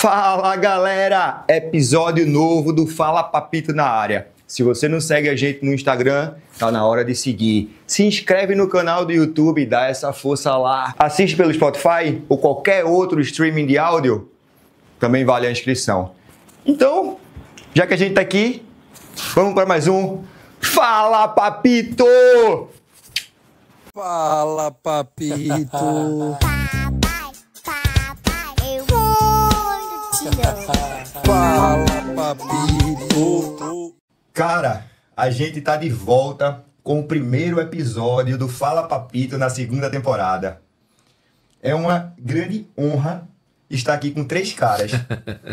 Fala galera, episódio novo do Fala Papito na área. Se você não segue a gente no Instagram, tá na hora de seguir. Se inscreve no canal do YouTube e dá essa força lá. Assiste pelo Spotify ou qualquer outro streaming de áudio, também vale a inscrição. Então, já que a gente tá aqui, vamos para mais um Fala Papito! Fala Papito! Fala Papito! Cara, a gente tá de volta com o primeiro episódio do Fala Papito na segunda temporada. É uma grande honra estar aqui com três caras,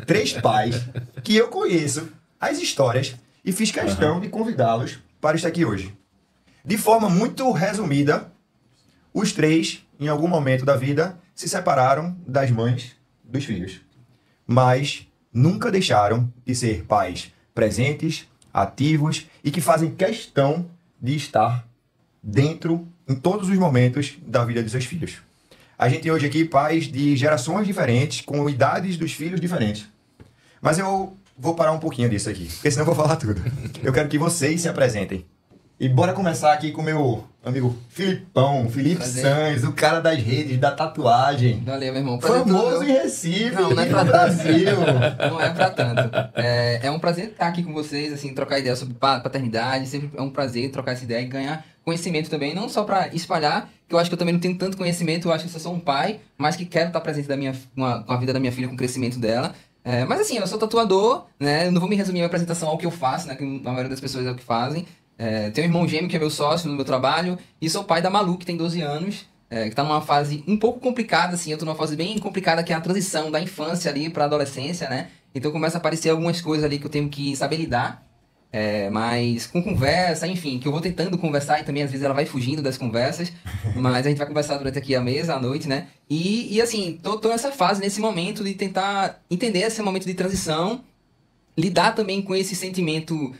três pais, que eu conheço as histórias e fiz questão de convidá-los para estar aqui hoje. De forma muito resumida, os três, em algum momento da vida, se separaram das mães dos filhos. Mas nunca deixaram de ser pais presentes, ativos e que fazem questão de estar dentro em todos os momentos da vida de seus filhos. A gente tem hoje aqui pais de gerações diferentes, com idades dos filhos diferentes. Mas eu vou parar um pouquinho disso aqui, porque senão eu vou falar tudo. Eu quero que vocês se apresentem. E bora começar aqui com o meu amigo Filipão, Felipe Sanz, o cara das redes, da tatuagem. Valeu, meu irmão. Famoso em Recife, não é no pra Brasil. Não é pra tanto. É um prazer estar aqui com vocês, assim, trocar ideia sobre paternidade. Sempre é um prazer trocar essa ideia e ganhar conhecimento também, não só pra espalhar, que eu acho que eu também não tenho tanto conhecimento, eu acho que eu só sou um pai, mas que quero estar presente com a vida da minha filha, com o crescimento dela. Mas assim, eu sou tatuador, né? Eu não vou me resumir a minha apresentação ao que eu faço, né? Que a maioria das pessoas é o que fazem. Tenho um irmão gêmeo que é meu sócio no meu trabalho e sou pai da Malu, que tem 12 anos, que tá numa fase um pouco complicada, assim, eu tô numa fase bem complicada, que é a transição da infância ali pra adolescência, né? Então começa a aparecer algumas coisas ali que eu tenho que saber lidar, mas com conversa, enfim, que eu vou tentando conversar e também às vezes ela vai fugindo das conversas, mas a gente vai conversar durante aqui a mesa, à noite, né? E assim, tô nessa fase, nesse momento de tentar entender esse momento de transição, lidar também com esse sentimento...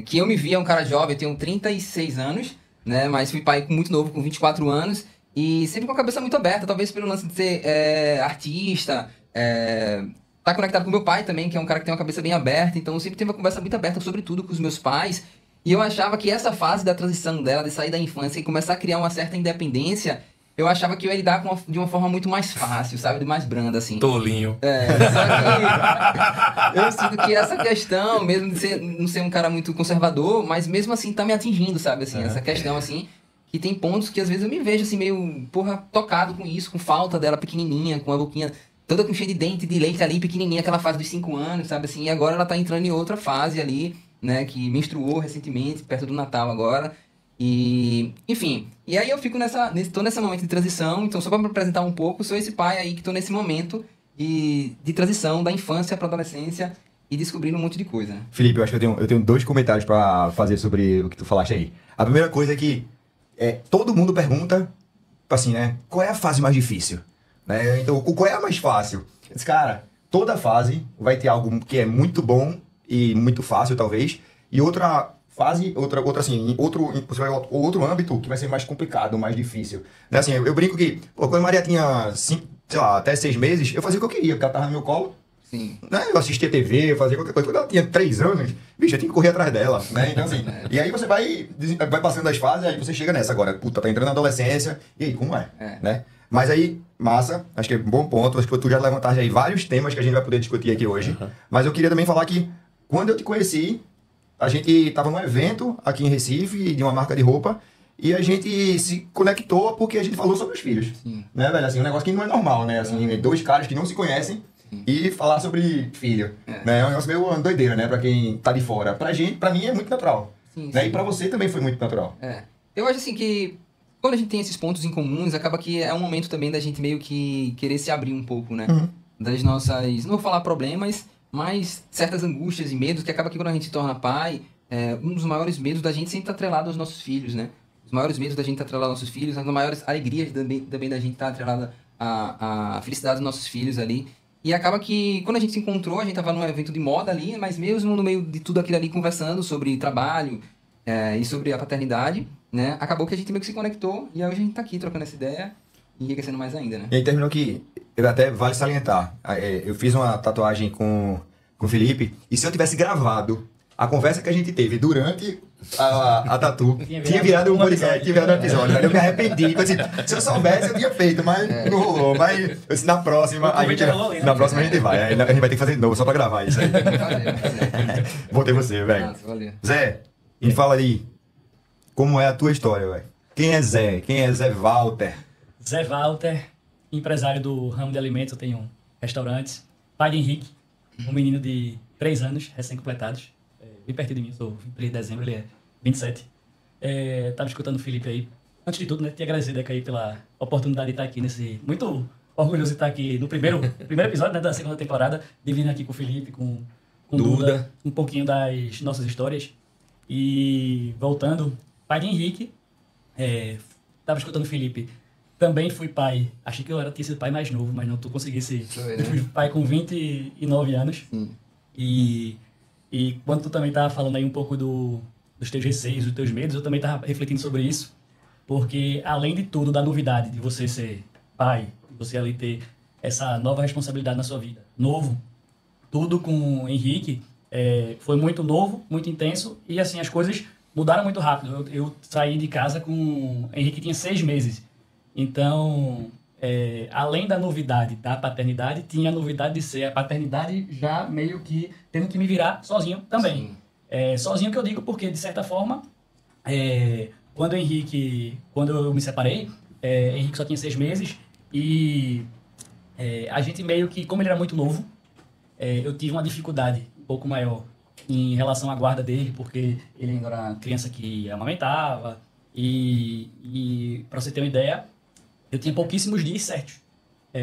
que eu me via um cara jovem, eu tenho 36 anos, né, mas fui pai muito novo, com 24 anos, e sempre com a cabeça muito aberta, talvez pelo lance de ser artista, tá conectado com meu pai também, que é um cara que tem uma cabeça bem aberta, então eu sempre tive uma conversa muito aberta sobre tudo com os meus pais, e eu achava que essa fase da transição dela, de sair da infância e começar a criar uma certa independência, eu achava que eu ia lidar de uma forma muito mais fácil, sabe? Mais branda, assim. Tolinho. Só que eu sinto que essa questão, mesmo de não ser um cara muito conservador, mas mesmo assim tá me atingindo, sabe? Assim, essa questão, assim, que tem pontos que às vezes eu me vejo, assim, meio, tocado com isso, com falta dela pequenininha, com a boquinha toda com cheia de dente, de leite ali, pequenininha, aquela fase dos 5 anos, sabe? Assim, e agora ela tá entrando em outra fase ali, né? Que menstruou recentemente, perto do Natal agora. E, enfim, e aí eu fico tô nesse momento de transição, então só para me apresentar um pouco, sou esse pai aí que tô nesse momento de transição da infância para adolescência e descobrindo um monte de coisa. Felipe, eu acho que eu tenho dois comentários para fazer sobre o que tu falaste aí. A primeira coisa é que todo mundo pergunta, assim, né, qual é a fase mais difícil? Né? Então, qual é a mais fácil? Esse cara, toda fase vai ter algo que é muito bom e muito fácil, talvez, e outra fase, outro âmbito que vai ser mais complicado, mais difícil. Né? Assim, eu brinco que, quando a Maria tinha, sei lá, até 6 meses, eu fazia o que eu queria, porque ela tava no meu colo. Sim. Né? Eu assistia TV, eu fazia qualquer coisa. Quando ela tinha 3 anos, bicho, eu tinha que correr atrás dela, né? Então, assim, e aí você vai passando as fases, aí você chega nessa agora. Puta, tá entrando na adolescência, e aí, como é? Né? Mas aí, massa, acho que é um bom ponto, acho que tu já levantaste aí vários temas que a gente vai poder discutir aqui hoje. Mas eu queria também falar que, quando eu te conheci, a gente estava num evento aqui em Recife, de uma marca de roupa, e a gente se conectou porque a gente falou sobre os filhos. Sim. Né, velho? Assim, um negócio que não é normal, né? Assim, dois caras que não se conhecem e falar sobre filho. Né? É um negócio meio doideira, né? Pra quem tá de fora. Pra mim é muito natural. Sim, né? E pra você também foi muito natural. Eu acho assim que quando a gente tem esses pontos em comuns, acaba que é um momento também da gente meio que querer se abrir um pouco, né? Das nossas, não vou falar problemas, mas certas angústias e medos, que acaba que quando a gente se torna pai, um dos maiores medos da gente sempre tá atrelado aos nossos filhos, né? Os maiores medos da gente tá atrelado aos nossos filhos, as maiores alegrias também da gente tá atrelada à felicidade dos nossos filhos ali. E acaba que, quando a gente se encontrou, a gente tava num evento de moda ali, mas mesmo no meio de tudo aquilo ali, conversando sobre trabalho e sobre a paternidade, né? Acabou que a gente meio que se conectou, e hoje a gente tá aqui trocando essa ideia. enriquecendo mais ainda, né? E aí terminou que, até vale salientar, eu fiz uma tatuagem com o Felipe, e se eu tivesse gravado a conversa que a gente teve durante a tatu, tinha virado um podcast, tinha virado um episódio, velho. Eu me arrependi, tipo assim, se eu soubesse eu tinha feito, mas não rolou. Mas eu disse, na próxima a gente vai, aí a gente vai ter que fazer de novo, só pra gravar isso aí. Vamos fazer. Vou ter você, velho. Nossa, valeu. Zé, me fala aí, como é a tua história, velho? Quem é Zé? Quem é Zé Walter? Zé Walter, empresário do ramo de alimentos, eu tenho restaurantes. Pai de Henrique, um menino de 3 anos, recém-completados. Bem perto de mim, eu sou 23 de dezembro, ele é 27. Tava escutando o Felipe aí. Antes de tudo, né, te agradecer, Deca, aí pela oportunidade de estar aqui nesse... Muito orgulhoso de estar aqui no primeiro episódio, né, da segunda temporada, dividindo aqui com o Felipe, com Duda, um pouquinho das nossas histórias. E voltando, pai de Henrique, tava escutando o Felipe, também fui pai, achei que eu tinha sido pai mais novo, mas não, tu conseguisse, eu fui pai com 29 anos. E quando tu também tava falando aí um pouco dos teus receios, dos teus medos, eu também tava refletindo sobre isso, porque além de tudo, da novidade de você ser pai, de você ali ter essa nova responsabilidade na sua vida, novo, tudo com o Henrique, foi muito novo, muito intenso, e assim, as coisas mudaram muito rápido. Eu saí de casa com... Henrique tinha 6 meses. Então, além da novidade da paternidade, tinha a novidade de ser a paternidade já meio que tendo que me virar sozinho também. Sozinho que eu digo porque, de certa forma, quando eu me separei, Henrique só tinha 6 meses e a gente meio que, como ele era muito novo, eu tive uma dificuldade um pouco maior em relação à guarda dele, porque ele ainda era uma criança que amamentava e para você ter uma ideia, eu tinha pouquíssimos dias certos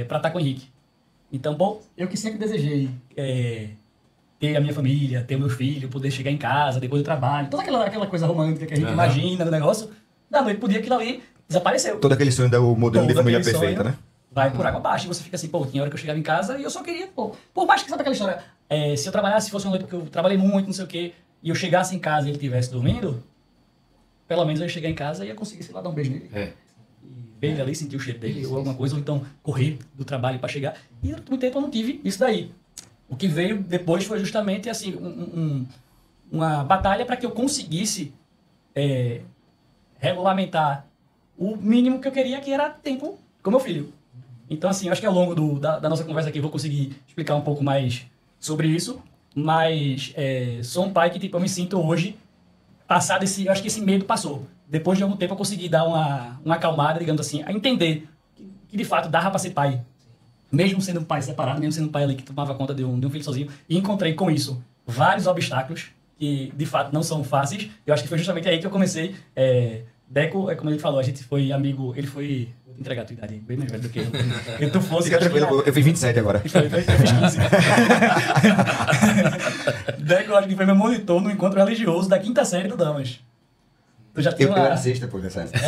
para estar com o Henrique. Então, bom, eu que sempre desejei ter a minha família, ter o meu filho, poder chegar em casa depois do trabalho, toda aquela coisa romântica que a gente imagina no negócio, da noite pro dia aquilo ali desapareceu. Todo aquele sonho do modelo de família perfeita, né? Vai por água abaixo e você fica assim, pô, tinha hora que eu chegava em casa e eu só queria, pô, por mais que sabe aquela história, se eu trabalhasse, se fosse uma noite que eu trabalhei muito, não sei o quê, e eu chegasse em casa e ele estivesse dormindo, pelo menos eu ia chegar em casa e ia conseguir, sei lá, dar um beijo nele. E ver ele ali, sentir o cheiro dele ou alguma coisa, ou então correr do trabalho para chegar. E durante muito tempo eu não tive isso daí. O que veio depois foi justamente, assim, uma batalha para que eu conseguisse regulamentar o mínimo que eu queria, que era tempo com meu filho. Então, assim, eu acho que ao longo da nossa conversa aqui eu vou conseguir explicar um pouco mais sobre isso, mas sou um pai que, tipo, eu me sinto hoje, passado eu acho que esse medo passou. Depois de algum tempo eu consegui dar uma acalmada, digamos assim, a entender que de fato dava para ser pai. Mesmo sendo um pai separado, mesmo sendo um pai ali que tomava conta de um filho sozinho, e encontrei com isso vários obstáculos que de fato não são fáceis. Eu acho que foi justamente aí que eu comecei. Deco, como ele falou, a gente foi amigo, ele foi... Vou te entregar a tua idade, bem mais velho do que eu. E tu fosse... Fica tranquilo, eu fiz 27 agora. Eu fiz 15. Deco, acho que foi meu monitor no encontro religioso da 5ª série do Damas. Tu já tinha eu era 6ª, pô, nessa época.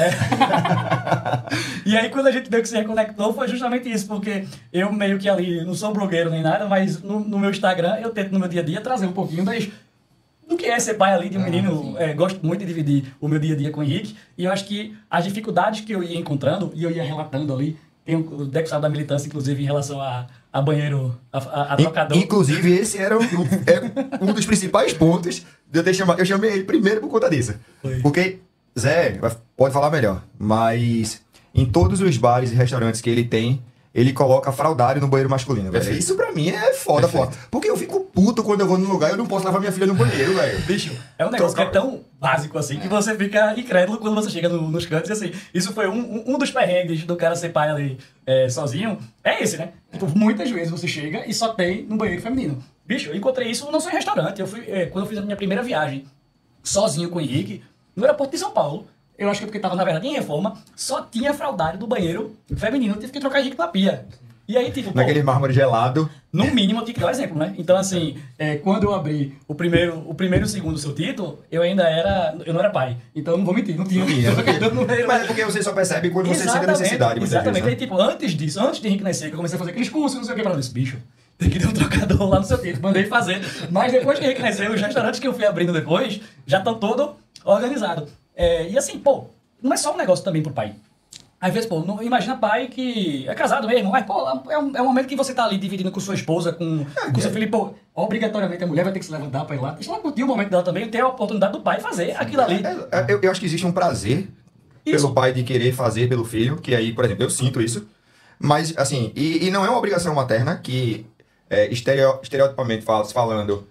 E aí, quando a gente meio que se reconectou, foi justamente isso, porque eu meio que ali, não sou blogueiro nem nada, mas no meu Instagram, eu tento no meu dia a dia trazer um pouquinho do que é ser pai ali de um menino. Gosto muito de dividir o meu dia a dia com o Henrique, e eu acho que as dificuldades que eu ia encontrando, e eu ia relatando ali, tem o Deco sabe da militância, inclusive, em relação a banheiro, a trocador. Inclusive, esse era um dos principais pontos de eu ter chamado. Eu chamei ele primeiro por conta disso. Foi. Porque, Zé, pode falar melhor, mas em todos os bares e restaurantes que ele tem, ele coloca fraldário no banheiro masculino, velho. Isso pra mim é foda. Porque eu fico puto quando eu vou num lugar e eu não posso levar minha filha no banheiro, velho. Bicho, é um negócio que é tão básico assim que você fica incrédulo quando você chega nos cantos. E assim, isso foi um dos perrengues do cara ser pai ali sozinho. É esse, né? Tipo, muitas vezes você chega e só tem no banheiro feminino. Bicho, eu encontrei isso não só em restaurante. Eu fui, quando eu fiz a minha primeira viagem sozinho com o Henrique, no aeroporto de São Paulo. Eu acho que porque tava, na verdade, em reforma, só tinha fraldário do banheiro feminino, eu tive que trocar Henrique na pia. E aí, tipo... Naquele mármore gelado. No mínimo, eu tinha que dar um exemplo, né? Então, assim, quando eu abri o primeiro e o segundo seu título, eu não era pai. Então, eu não vou mentir, não tinha. Mas é porque você só percebe quando você sente a necessidade. Exatamente. Vezes, né? Aí, tipo, antes de Henrique nascer, que eu comecei a fazer aqueles cursos, não sei o que, pra disse, bicho, tem que ter um trocador lá no seu título. Mandei fazer. Mas depois que Henrique nasceu, os restaurantes que eu fui abrindo depois, já estão todo organizado. E assim, pô, não é só um negócio também pro pai. Às vezes, pô, imagina pai que é casado mesmo, mas, pô, é um momento que você tá ali dividindo com sua esposa, com seu filho, pô, obrigatoriamente a mulher vai ter que se levantar pra ir lá. Deixa ela curtir o momento dela também, ter a oportunidade do pai fazer aquilo ali. Eu acho que existe um prazer pelo pai de querer fazer pelo filho, que aí, por exemplo, eu sinto isso. Mas, assim, e não é uma obrigação materna que, estereotipamente falando,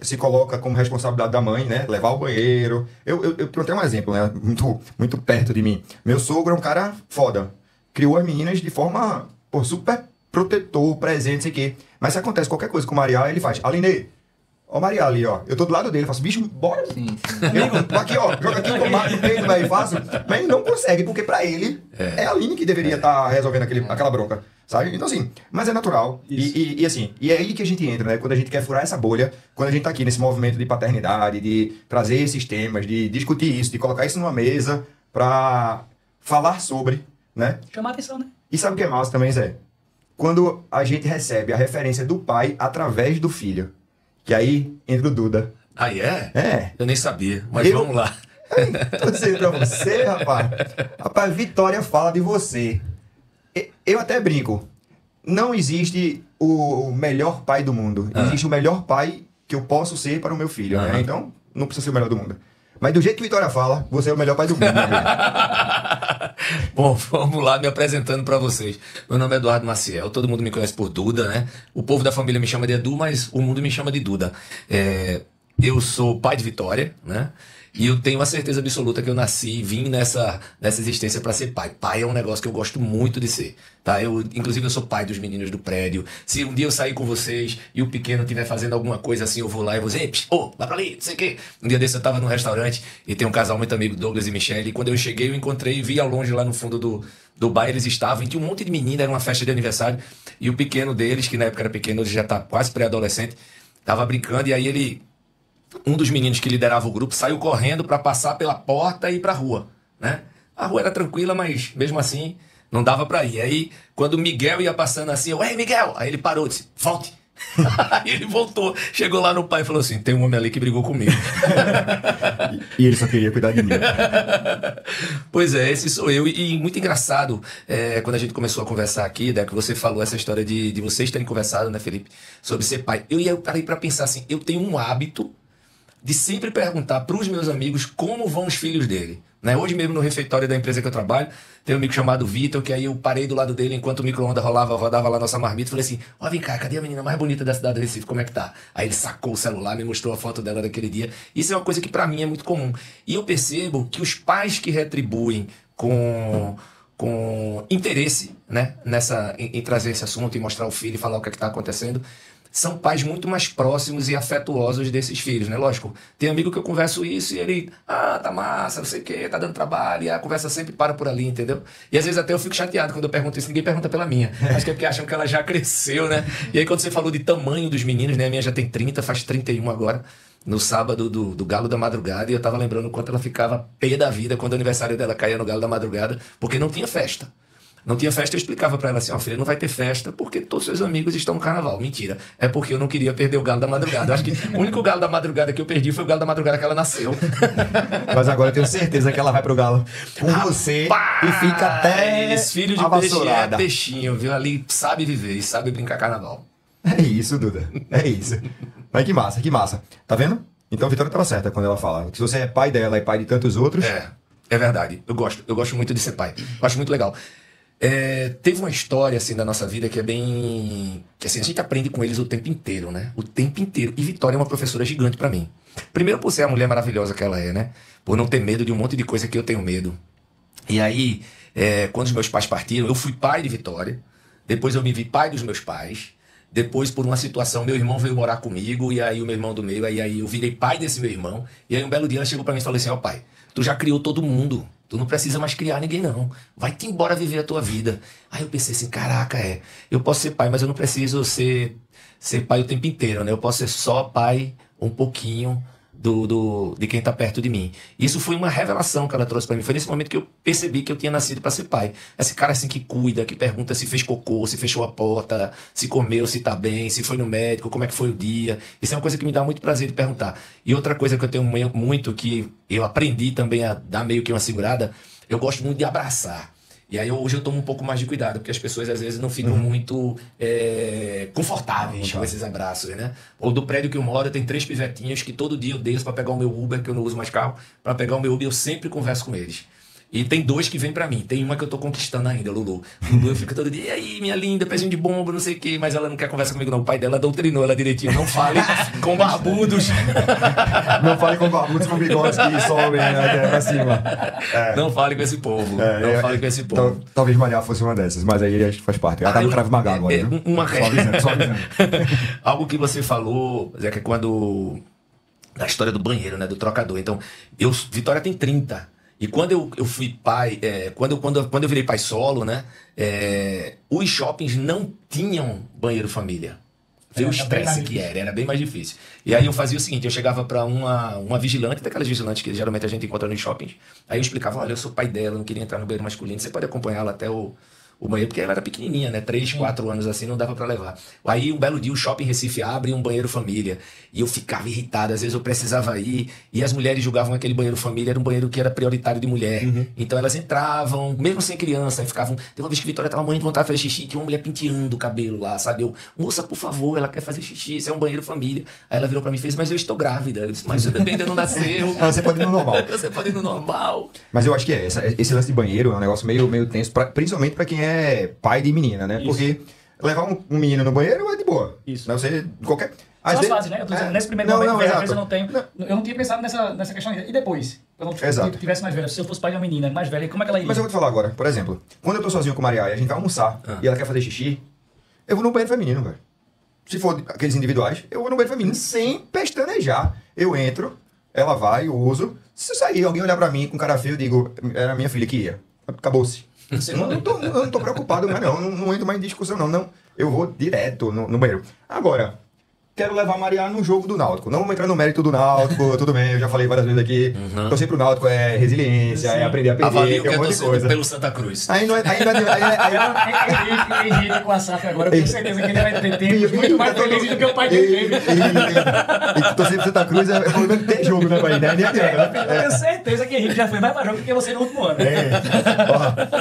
se coloca como responsabilidade da mãe, né? Levar ao banheiro. Eu tenho um exemplo, né? Muito perto de mim. Meu sogro é um cara foda. Criou as meninas de forma, pô, super protetor, presente, não sei o quê. Mas se acontece qualquer coisa com o Maria, ele faz: Aline, ó, Maria ali, ó. Eu tô do lado dele, eu faço: bicho, bora. Sim. Eu tô aqui, ó. Joga aqui, tomate no peito, velho, faço. Mas ele não consegue, porque pra ele é a Aline que deveria estar resolvendo aquela bronca. Sabe? Então, assim, mas é natural. E assim, e é aí que a gente entra, né? Quando a gente quer furar essa bolha, quando a gente tá aqui nesse movimento de paternidade, de trazer esses temas, de discutir isso, de colocar isso numa mesa pra falar sobre, né? Chamar atenção, né? E sabe o que é massa também, Zé? Quando a gente recebe a referência do pai através do filho. Que aí entra o Duda. Ah, é? É. Eu nem sabia, mas vamos lá. Tô dizendo pra você, rapaz. Rapaz, Vitória fala de você. Eu até brinco. Não existe o melhor pai do mundo. Existe o melhor pai que eu posso ser para o meu filho. Né? Então, não precisa ser o melhor do mundo. Mas do jeito que Vitória fala, você é o melhor pai do mundo. Meu amigo. Bom, vamos lá, me apresentando pra vocês. Meu nome é Eduardo Maciel, todo mundo me conhece por Duda, né? O povo da família me chama de Edu, mas o mundo me chama de Duda. Eu sou pai de Vitória, né? E eu tenho a certeza absoluta que eu nasci e vim nessa existência para ser pai. Pai é um negócio que eu gosto muito de ser, tá? Inclusive, eu sou pai dos meninos do prédio. Se um dia eu sair com vocês e o pequeno estiver fazendo alguma coisa assim, eu vou lá e vou dizer: vai pra ali, não sei o quê. Um dia desse eu tava num restaurante e tem um casal muito amigo, Douglas e Michelle. E quando eu cheguei, eu encontrei e vi ao longe lá no fundo do bar, eles estavam, e tinha um monte de menina, era uma festa de aniversário. E o pequeno deles, que na época era pequeno, hoje já tá quase pré-adolescente, tava brincando, e aí um dos meninos que liderava o grupo saiu correndo para passar pela porta e ir pra rua, né? A rua era tranquila, mas mesmo assim não dava para ir. Aí quando o Miguel ia passando assim, ei, Miguel! Aí ele parou e disse: volte! Aí ele voltou, chegou lá no pai e falou assim: tem um homem ali que brigou comigo. E ele só queria cuidar de mim. Pois é, esse sou eu. E muito engraçado, quando a gente começou a conversar aqui, que você falou essa história de vocês terem conversado, né, Felipe, sobre ser pai. Eu parei para pensar assim: eu tenho um hábito de sempre perguntar para os meus amigos como vão os filhos dele. Né? Hoje mesmo no refeitório da empresa que eu trabalho, tem um amigo chamado Vitor, que aí eu parei do lado dele enquanto o micro-ondas rodava lá nossa marmita, e falei assim: vem cá, cadê a menina mais bonita da cidade do Recife, como é que tá? Aí ele sacou o celular, me mostrou a foto dela daquele dia. Isso é uma coisa que para mim é muito comum. E eu percebo que os pais que retribuem com interesse, né, em trazer esse assunto e mostrar ao filho e falar o que está acontecendo, são pais muito mais próximos e afetuosos desses filhos, né? Lógico, tem amigo que eu converso isso e ele: tá massa, não sei o que, tá dando trabalho, e a conversa sempre para por ali, entendeu? E às vezes até eu fico chateado quando eu pergunto isso, ninguém pergunta pela minha. Acho que é porque acham que ela já cresceu, né? E aí quando você falou de tamanho dos meninos, né? A minha já tem 30, faz 31 agora, no sábado do Galo da Madrugada, e eu tava lembrando o quanto ela ficava pé da vida quando o aniversário dela caía no Galo da Madrugada, porque não tinha festa. Não tinha festa, eu explicava pra ela assim: filha, não vai ter festa porque todos seus amigos estão no carnaval. Mentira, é porque eu não queria perder o Galo da Madrugada. Eu acho que o único Galo da Madrugada que eu perdi foi o Galo da Madrugada que ela nasceu. Mas agora eu tenho certeza que ela vai pro Galo com você e fica até esse filho de peixe é peixinho, viu? Ali sabe viver e sabe brincar carnaval. É isso, Duda, é isso. Mas que massa, que massa. Tá vendo? Então a Vitória estava certa quando ela fala que se você é pai dela e pai de tantos outros... É verdade. Eu gosto muito de ser pai. Eu acho muito legal. Teve uma história assim da nossa vida que é bem... que assim, a gente aprende com eles o tempo inteiro, né? O tempo inteiro. E Vitória é uma professora gigante pra mim. Primeiro por ser a mulher maravilhosa que ela é, né? Por não ter medo de um monte de coisa que eu tenho medo. E aí, quando os meus pais partiram, eu fui pai de Vitória. Depois eu me vi pai dos meus pais. Depois, por uma situação, meu irmão veio morar comigo. E aí o meu irmão do meio, aí eu virei pai desse meu irmão. E aí um belo dia ela chegou pra mim e falou assim: pai, tu já criou todo mundo. Tu não precisa mais criar ninguém, não. Vai-te embora viver a tua vida. Aí eu pensei assim: caraca, eu posso ser pai, mas eu não preciso ser pai o tempo inteiro, né? Eu posso ser só pai um pouquinho de quem tá perto de mim. Isso foi uma revelação que ela trouxe pra mim. Foi nesse momento que eu percebi que eu tinha nascido pra ser pai. Esse cara assim que cuida, que pergunta se fez cocô, se fechou a porta, se comeu, se tá bem, se foi no médico, como é que foi o dia. Isso é uma coisa que me dá muito prazer de perguntar. E outra coisa que eu tenho muito, que eu aprendi também a dar meio que uma segurada, eu gosto muito de abraçar. E aí hoje eu tomo um pouco mais de cuidado, porque as pessoas às vezes não ficam muito confortáveis com esses abraços, né? Ou do prédio que eu moro, tem 3 pivetinhos que todo dia eu desço para pegar o meu Uber, que eu não uso mais carro, para pegar o meu Uber, eu sempre converso com eles. E tem 2 que vêm pra mim. Tem uma que eu tô conquistando ainda, Lulu. Lulu, eu fico todo dia, e aí, minha linda, pezinho de bomba, não sei o quê. Mas ela não quer conversar comigo, não. O pai dela doutrinou ela direitinho. Não fale com barbudos. Não fale com barbudos com bigodes que sobem, né? Pra cima. Não fale com esse povo. Não fale com esse povo. Talvez Maria fosse uma dessas, mas aí acho que faz parte. Ela tá no Krav Maga agora, viu? Só avisando. Algo que você falou, Zé, que é quando... Da história do banheiro, né? Do trocador. Então, Vitória tem 30. E quando eu fui pai, quando eu virei pai solo, né? Os shoppings não tinham banheiro família. Vê o estresse que era bem mais difícil. E aí eu fazia o seguinte, eu chegava pra uma vigilante, daquelas vigilantes que geralmente a gente encontra nos shoppings, aí eu explicava, olha, eu sou pai dela, eu não queria entrar no banheiro masculino, você pode acompanhá-la até o banheiro, porque ela era pequenininha, né? 3, 4 anos assim, não dava pra levar. Aí um belo dia o Shopping Recife abre um banheiro família. E eu ficava irritado, às vezes eu precisava ir. E as mulheres julgavam que aquele banheiro família era um banheiro que era prioritário de mulher. Então elas entravam, mesmo sem criança, aí ficavam... Teve uma vez que Vitória tava morrendo de vontade de fazer xixi, tinha uma mulher penteando o cabelo lá, sabe? Eu, moça, por favor, ela quer fazer xixi, isso é um banheiro família. Aí ela virou pra mim e fez, mas eu estou grávida. Eu disse, mas o bebê ainda não nasceu. Você pode ir no normal. Você pode ir no normal. Mas eu acho que esse lance de banheiro é um negócio meio tenso, principalmente pra quem é pai de menina, né? Isso. Porque levar um menino no banheiro é de boa. Isso. Né? Você, qualquer... São as fases, né? Eu tô dizendo, nesse primeiro momento, às exato. vezes eu não tenho... Eu não tinha pensado nessa questão ainda. E depois? Eu não tivesse mais velha. Se eu fosse pai de uma menina mais velha, como é que ela ia? Mas eu vou te falar agora, por exemplo, quando eu tô sozinho com a Maria e a gente vai almoçar e ela quer fazer xixi, eu vou no banheiro feminino, velho. Se for aqueles individuais, eu vou no banheiro feminino sem pestanejar. Eu entro, ela vai, eu uso. Se sair alguém olhar pra mim com cara feio, eu digo, era a minha filha que ia. Acabou-se. Eu não tô preocupado, mas não entro mais em discussão, não. Eu vou direto no banheiro. Agora, quero levar a Maria no jogo do Náutico. Não vamos entrar no mérito do Náutico, tudo bem, eu já falei várias vezes aqui. Torcer pro Náutico é resiliência, é aprender a perder, Avalio que é um é monte de torcida coisa. pelo Santa Cruz. Aí não é... Henrique com a SAF agora, eu tenho certeza que ele vai ter tempos muito mais felizes do que o pai dele teve. E torcer pro Santa Cruz é pelo menos ter jogo, né, pai? Nem adianta, né? Eu tenho certeza que Henrique já foi mais pra jogo do que você no último ano.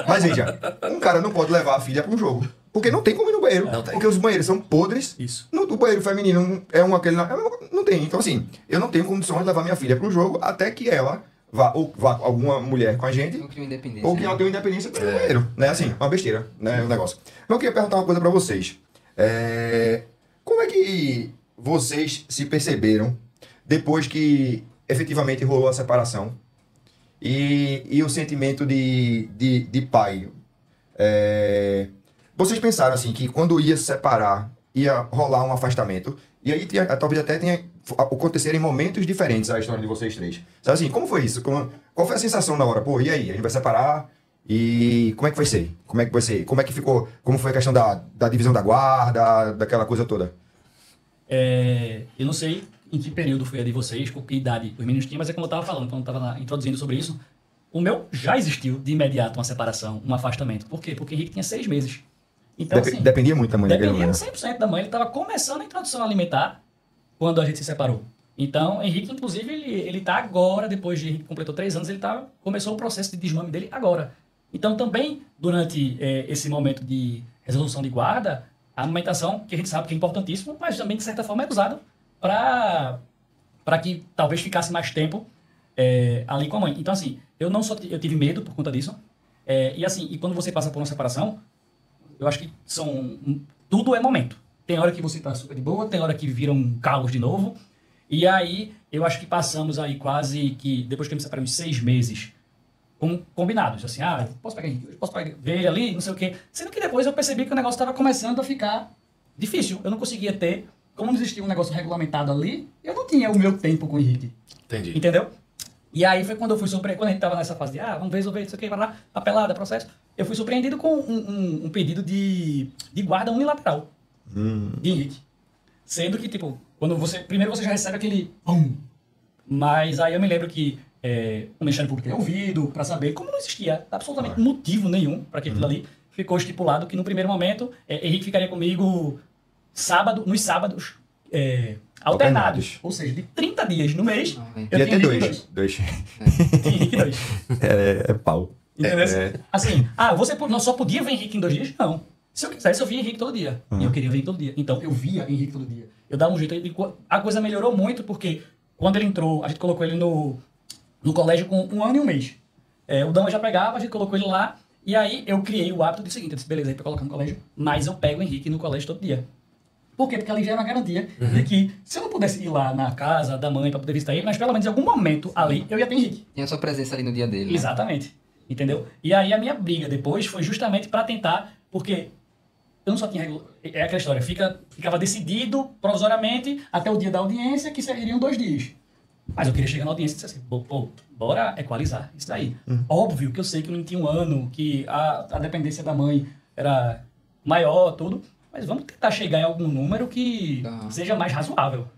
Mas veja, um cara não pode levar a filha pra um jogo. Porque não tem como ir no banheiro. Não tem. Porque os banheiros são podres. Isso. O banheiro feminino aquele... Não tem. Então, assim, eu não tenho condições de levar minha filha para um jogo até que ela vá alguma mulher com a gente. Não cria independência. Ou que ela tenha independência para ir no banheiro. Né? Assim, uma besteira, né? Um negócio. Mas eu queria perguntar uma coisa para vocês. Como é que vocês se perceberam depois que efetivamente rolou a separação e o sentimento de pai? Vocês pensaram assim que quando ia se separar ia rolar um afastamento e aí talvez até tenha aconteceram em momentos diferentes a história de vocês três. Sabe assim, como foi isso? Qual foi a sensação na hora? Pô, e aí? A gente vai separar e como é que vai ser? Como é que vai ser? Como é que ficou? Como foi a questão da divisão da guarda, daquela coisa toda? Eu não sei em que período foi a de vocês, com que idade os meninos tinham, mas é como eu estava falando, quando eu estava introduzindo sobre isso, o meu já existiu de imediato uma separação, um afastamento. Por quê? Porque Henrique tinha 6 meses. Então, assim, dependia muito da mãe daquele dependia menino. 100% da mãe. Ele estava começando a introdução alimentar quando a gente se separou. Então, Henrique, inclusive, ele tá agora, depois de Henrique completou 3 anos, começou o processo de desmame dele agora. Então, também, durante esse momento de resolução de guarda, a amamentação, que a gente sabe que é importantíssimo, mas também, de certa forma, é usado para que talvez ficasse mais tempo ali com a mãe. Então, assim, eu tive medo por conta disso. E quando você passa por uma separação, eu acho que tudo é momento. Tem hora que você tá super de boa, tem hora que vira um caos de novo. E aí, eu acho que passamos aí quase que, depois que eu me separei uns 6 meses, combinados. Assim, posso pegar Henrique, posso ver ele ali, não sei o quê. Sendo que depois eu percebi que o negócio estava começando a ficar difícil. Eu não conseguia ter, como não existia um negócio regulamentado ali, eu não tinha o meu tempo com o Henrique. Entendi. Entendeu? E aí foi quando eu fui surpreendido, quando a gente tava nessa fase de, vamos resolver isso aqui, lá, papelada, processo. Eu fui surpreendido com um pedido de guarda unilateral de Henrique. Sendo que, tipo, primeiro você já recebe aquele pum. Mas aí eu me lembro que o Ministério Público é ouvido pra saber, como não existia absolutamente motivo nenhum para aquilo ali, ficou estipulado que no primeiro momento Henrique ficaria comigo nos sábados alternados. Ou seja, de 30 dias no mês, eu Ia tinha ter Henrique 2. Tinha Henrique 2. É pau. Entendeu? Assim, você não só podia ver Henrique em 2 dias? Não. Se eu quisesse, eu via Henrique todo dia. E eu queria ver Henrique todo dia. Então, eu via Henrique todo dia. Eu dava um jeito. A coisa melhorou muito, porque quando ele entrou, a gente colocou ele no colégio com 1 ano e 1 mês. O Dama já pegava, a gente colocou ele lá. E aí, eu criei o hábito do seguinte. Eu disse, beleza, aí pra colocar no colégio. Mas eu pego o Henrique no colégio todo dia. Por quê? Porque ali já era uma garantia de que, se eu não pudesse ir lá na casa da mãe pra poder visitar ele, mas pelo menos em algum momento ali, eu ia ter Henrique. Tem a sua presença ali no dia dele. Né? Exatamente. Entendeu? E aí, a minha briga depois foi justamente pra tentar, porque eu não só tinha... É aquela história, ficava decidido provisoriamente até o dia da audiência, que seriam 2 dias. Mas eu queria chegar na audiência e dizer assim, pô, bora equalizar isso daí. Óbvio que eu sei que não tinha 1 ano, que a dependência da mãe era maior, tudo, mas vamos tentar chegar em algum número que seja mais razoável.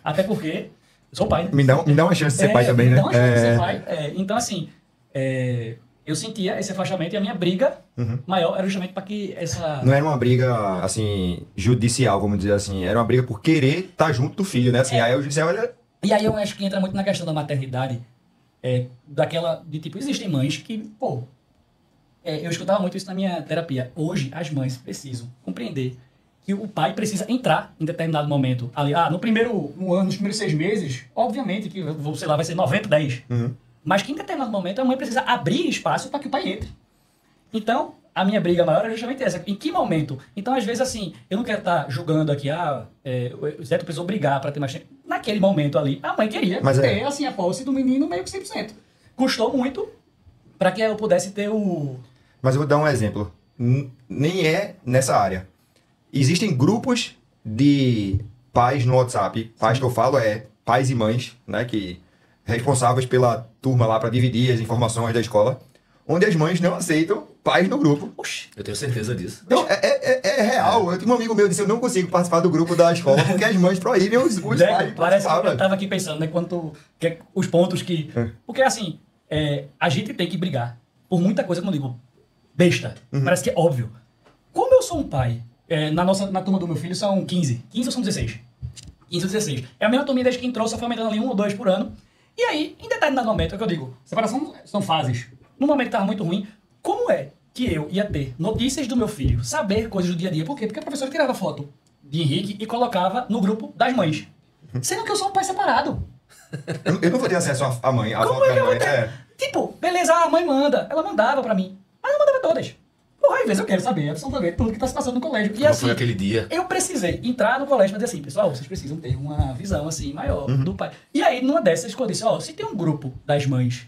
Até porque eu sou pai, né? Me dá uma chance de ser pai também, né? Me dá uma chance de ser pai. Então, assim, eu sentia esse afastamento e a minha briga maior era justamente para que essa... Não era uma briga, assim, judicial, vamos dizer assim. Era uma briga por querer estar junto do filho, né? Assim, aí o judicial, E aí eu acho que entra muito na questão da maternidade, daquela, de tipo, existem mães que, eu escutava muito isso na minha terapia. Hoje, as mães precisam compreender que o pai precisa entrar em determinado momento ali. No primeiro 1 ano, nos primeiros 6 meses, obviamente que, sei lá, vai ser 90-10. Mas que em determinado momento a mãe precisa abrir espaço para que o pai entre. Então, a minha briga maior é justamente essa. Em que momento? Então, às vezes, assim, eu não quero estar julgando aqui, o Zé precisou brigar para ter mais tempo. Naquele momento ali, a mãe queria ter, assim, a posse do menino meio que 100%. Custou muito para que eu pudesse ter o... Mas eu vou dar um exemplo. Nem é nessa área. Existem grupos de pais no WhatsApp. Pais que eu falo pais e mães, né? Que responsáveis pela turma lá para dividir as informações da escola. Onde as mães não aceitam pais no grupo. Oxi, eu tenho certeza disso. Não, é real. Eu tenho um amigo meu que disse, eu não consigo participar do grupo da escola porque as mães proíbem os pais. Parece que eu tava aqui pensando, né? Os pontos que... Porque, assim, a gente tem que brigar por muita coisa, como eu digo, besta. Parece que é óbvio. Como eu sou um pai, na turma do meu filho são 15. 15 ou são 16? 15 ou 16. É a mesma turminha desde que entrou, só foi aumentando ali 1 ou 2 por ano. E aí, em determinado momento, é o que eu digo, separação são fases. No momento que estava muito ruim, como é que eu ia ter notícias do meu filho, saber coisas do dia a dia? Por quê? Porque a professora tirava foto de Henrique e colocava no grupo das mães. Sendo que eu sou um pai separado. Eu não vou ter acesso à mãe. Como é que eu vou ter? Tipo, beleza, a mãe manda. Ela mandava pra mim. Mas não mandava todas. Às vezes eu quero saber absolutamente tudo que tá se passando no colégio. E assim, foi aquele dia? Eu precisei entrar no colégio pra dizer assim, pessoal, vocês precisam ter uma visão assim maior do pai. E aí, numa dessas, eu disse, se tem um grupo das mães,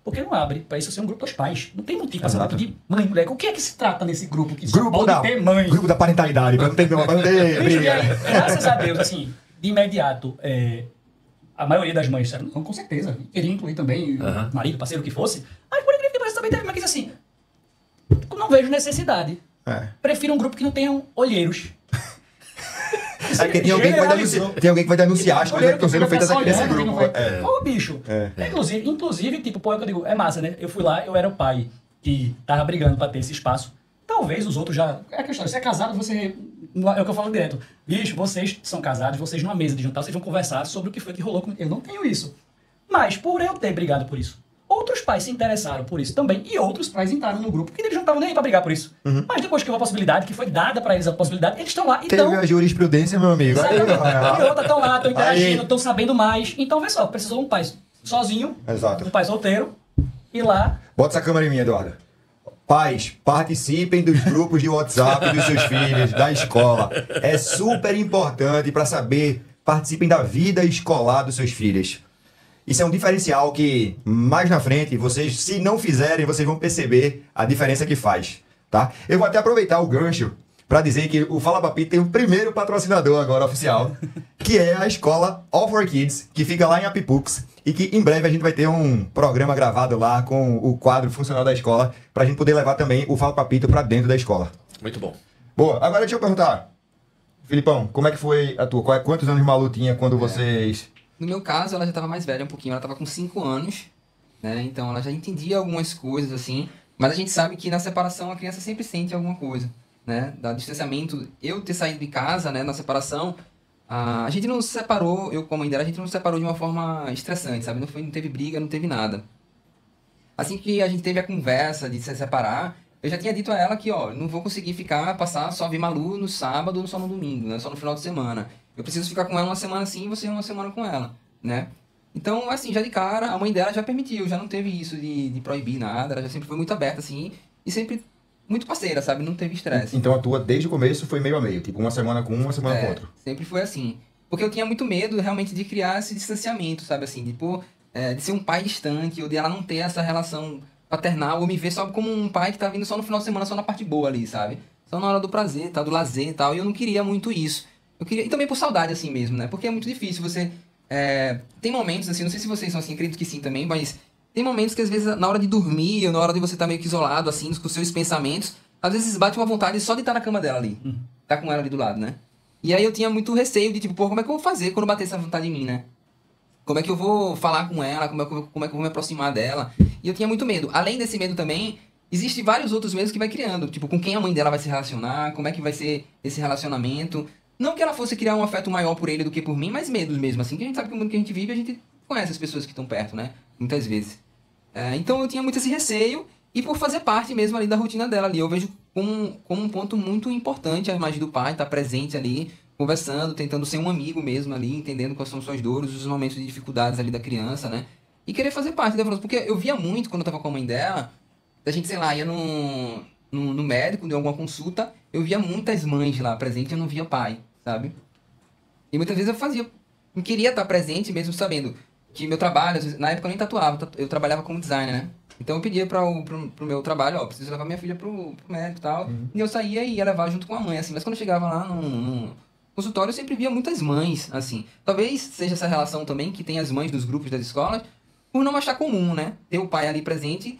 por que não abre pra isso ser um grupo dos pais? Não tem motivo pra ser um grupo de mãe e mulher. O que é que se trata nesse grupo que só pode ter mãe? Grupo da parentalidade, pra não ter briga. Graças a Deus, assim, de imediato, a maioria das mães disseram, não, com certeza, queria incluir também o marido, parceiro, o que fosse. Mas por incrível que pareça, também teve uma coisa assim, não vejo necessidade. Prefiro um grupo que não tenham olheiros. Tem alguém que vai denunciar as coisas que estão sendo feitas aqui nesse grupo. Bicho. Inclusive, tipo, eu digo, é massa, né? Eu fui lá, eu era o pai que tava brigando pra ter esse espaço. Talvez os outros já... É a questão, você é casado, você... É o que eu falo direto. Bicho, vocês são casados, vocês numa mesa de jantar, vocês vão conversar sobre o que foi que rolou comigo. Eu não tenho isso. Mas, por eu ter brigado por isso, outros pais se interessaram por isso também, e outros pais entraram no grupo, que eles não estavam nem aí pra brigar por isso. Mas depois que houve a possibilidade, que foi dada pra eles a possibilidade, eles estão lá. Então, teve a jurisprudência, meu amigo. E outra estão lá, estão interagindo, estão sabendo mais. Então, vê só, precisou um pai sozinho, um pai solteiro, ir lá... Bota essa câmera em mim, Eduardo. Pais, participem dos grupos de WhatsApp dos seus filhos, da escola. É super importante para saber, participem da vida escolar dos seus filhos. Isso é um diferencial que, mais na frente, vocês, se não fizerem, vocês vão perceber a diferença que faz, tá? Eu vou até aproveitar o gancho para dizer que o Fala Papito tem o primeiro patrocinador agora oficial, que é a escola All for Kids, que fica lá em Apipux, e que em breve a gente vai ter um programa gravado lá com o quadro funcional da escola, para a gente poder levar também o Fala Papito para dentro da escola. Muito bom. Boa, agora deixa eu perguntar, Filipão, como é que foi a tua? Quantos anos Malu tinha quando vocês... No meu caso, ela já estava mais velha um pouquinho, ela estava com 5 anos, né? Então ela já entendia algumas coisas, assim, mas a gente sabe que na separação a criança sempre sente alguma coisa, né? Da distanciamento, eu ter saído de casa, né, na separação, a gente não se separou, eu como mãe dela, a gente não se separou de uma forma estressante, sabe? Não teve briga, não teve nada. Assim que a gente teve a conversa de se separar, eu já tinha dito a ela que, ó, não vou conseguir passar só ver Malu no sábado ou só no domingo, né? Só no final de semana. Eu preciso ficar com ela uma semana sim e você uma semana com ela, né? Então, assim, já de cara, a mãe dela já permitiu, já não teve isso de proibir nada, ela já sempre foi muito aberta, assim, e sempre muito parceira, sabe? Não teve estresse. Então a tua, desde o começo, foi meio a meio. Tipo, uma semana com um, uma semana com outro. Sempre foi assim. Porque eu tinha muito medo, realmente, de criar esse distanciamento, sabe? Assim, de ser um pai distante, ou de ela não ter essa relação paternal, ou me ver só como um pai que tá vindo só no final de semana, só na parte boa ali, sabe? Só na hora do prazer, tal, do lazer e tal. E eu não queria muito isso. Eu queria... E também por saudade, assim mesmo, né? Porque é muito difícil você... Tem momentos, assim, não sei se vocês são assim, acredito que sim também, mas tem momentos que às vezes na hora de dormir, ou na hora de você estar meio que isolado, assim, com os seus pensamentos, às vezes bate uma vontade só de estar na cama dela ali. Tá com ela ali do lado, né? E aí eu tinha muito receio de tipo, pô, como é que eu vou fazer quando bater essa vontade em mim, né? Como é que eu vou falar com ela, como é que eu vou me aproximar dela? E eu tinha muito medo. Além desse medo também, existem vários outros medos que vai criando. Tipo, com quem a mãe dela vai se relacionar, como é que vai ser esse relacionamento. Não que ela fosse criar um afeto maior por ele do que por mim, mas medos mesmo, assim. Que a gente sabe que o mundo que a gente vive, a gente conhece as pessoas que estão perto, né? Muitas vezes. Então eu tinha muito esse receio, e por fazer parte mesmo ali da rotina dela ali. Eu vejo como um ponto muito importante a imagem do pai, estar presente ali, conversando, tentando ser um amigo mesmo ali, entendendo quais são suas dores, os momentos de dificuldades ali da criança, né? E querer fazer parte da criança. Porque eu via muito, quando eu tava com a mãe dela, a gente, sei lá, ia no médico, de alguma consulta, eu via muitas mães lá presentes e eu não via pai, sabe? E muitas vezes eu queria estar presente mesmo sabendo que meu trabalho, na época eu nem tatuava, eu trabalhava como designer, né? Então eu pedia pro meu trabalho, ó, preciso levar minha filha pro médico e tal, e eu saía e ia levar junto com a mãe, assim. Mas quando eu chegava lá no consultório, eu sempre via muitas mães, assim. Talvez seja essa relação também que tem as mães dos grupos das escolas, por não achar comum, né? Ter o pai ali presente.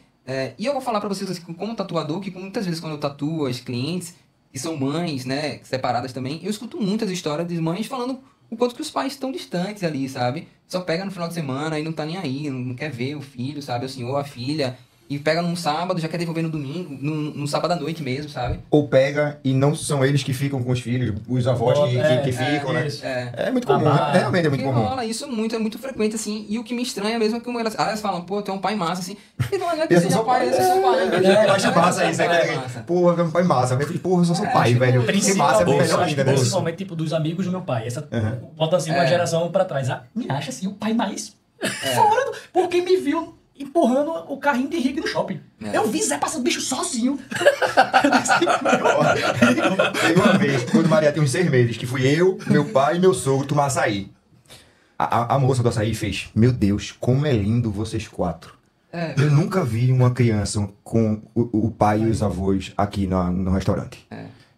E eu vou falar pra vocês, assim, como tatuador, que muitas vezes quando eu tatuo as clientes, que são mães, né, separadas também, eu escuto muitas histórias de mães falando o quanto que os pais estão distantes ali, sabe? Só pega no final de semana e não tá nem aí, não quer ver o filho, sabe? Assim, ou a filha, e pega num sábado, já quer devolver no domingo, no sábado à noite mesmo, sabe? Ou pega e não são eles que ficam com os filhos, os avós que ficam, né? É. É muito comum, realmente é muito Porque comum. rola isso muito, é muito frequente, assim. E o que me estranha mesmo é que elas falam, pô, tu é um pai massa, assim. E não é que Eu seja sou pai, pai, eu sou pai. Eu acho massa isso, É é massa. porra, é um pai massa. Eu falei, porra, eu sou seu pai, velho. Que massa, é Principalmente, melhor eu acho que ainda, né? principalmente, tipo, dos amigos do meu pai. Essa, Volta assim, uma geração pra trás. Me acha assim, o pai mais fora do... Porque me viu empurrando o carrinho de Henrique no shopping. Eu vi Zé passando bicho sozinho. Teve uma vez, quando Maria tinha uns 6 meses, que fui eu, meu pai e meu sogro tomar açaí. A moça do açaí fez, meu Deus, como é lindo vocês 4. Eu nunca vi uma criança com o pai e os avós aqui no restaurante.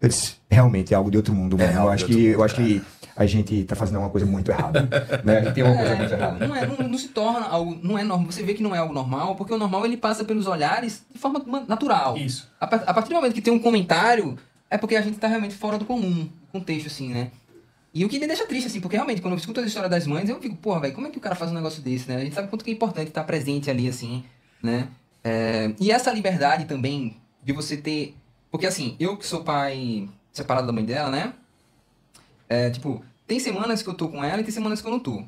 Eu disse, realmente é algo de outro mundo, mano. Eu acho que a gente tá fazendo alguma coisa muito errada. Né? Tem uma coisa muito errada. Não se torna algo, não é normal. Você vê que não é algo normal, porque o normal ele passa pelos olhares de forma natural. Isso. A partir do momento que tem um comentário, é porque a gente tá realmente fora do comum, do contexto, assim, né? E o que me deixa triste, assim, porque realmente, quando eu escuto as histórias das mães, eu fico, porra, velho, como é que o cara faz um negócio desse, né? A gente sabe quanto que é importante estar presente ali, assim, né? E essa liberdade também de você ter... Porque, assim, eu que sou pai separado da mãe dela, né? Tipo, tem semanas que eu tô com ela e tem semanas que eu não tô.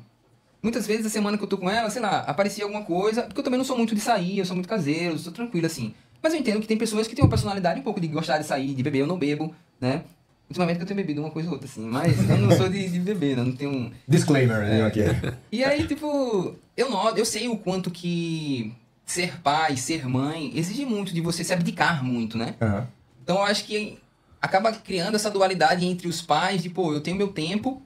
Muitas vezes, a semana que eu tô com ela, sei lá, aparecia alguma coisa... Porque eu também não sou muito de sair, eu sou muito caseiro, eu sou tranquilo, assim. Mas eu entendo que tem pessoas que têm uma personalidade um pouco de gostar de sair, de beber. Eu não bebo, né? Ultimamente que eu tenho bebido uma coisa ou outra, assim. Mas eu não sou de beber, né? Não tenho... Disclaimer, né, aqui. E aí, tipo, eu sei o quanto que ser pai, ser mãe, exige muito de você se abdicar muito, né? Então eu acho que acaba criando essa dualidade entre os pais de, pô, eu tenho meu tempo,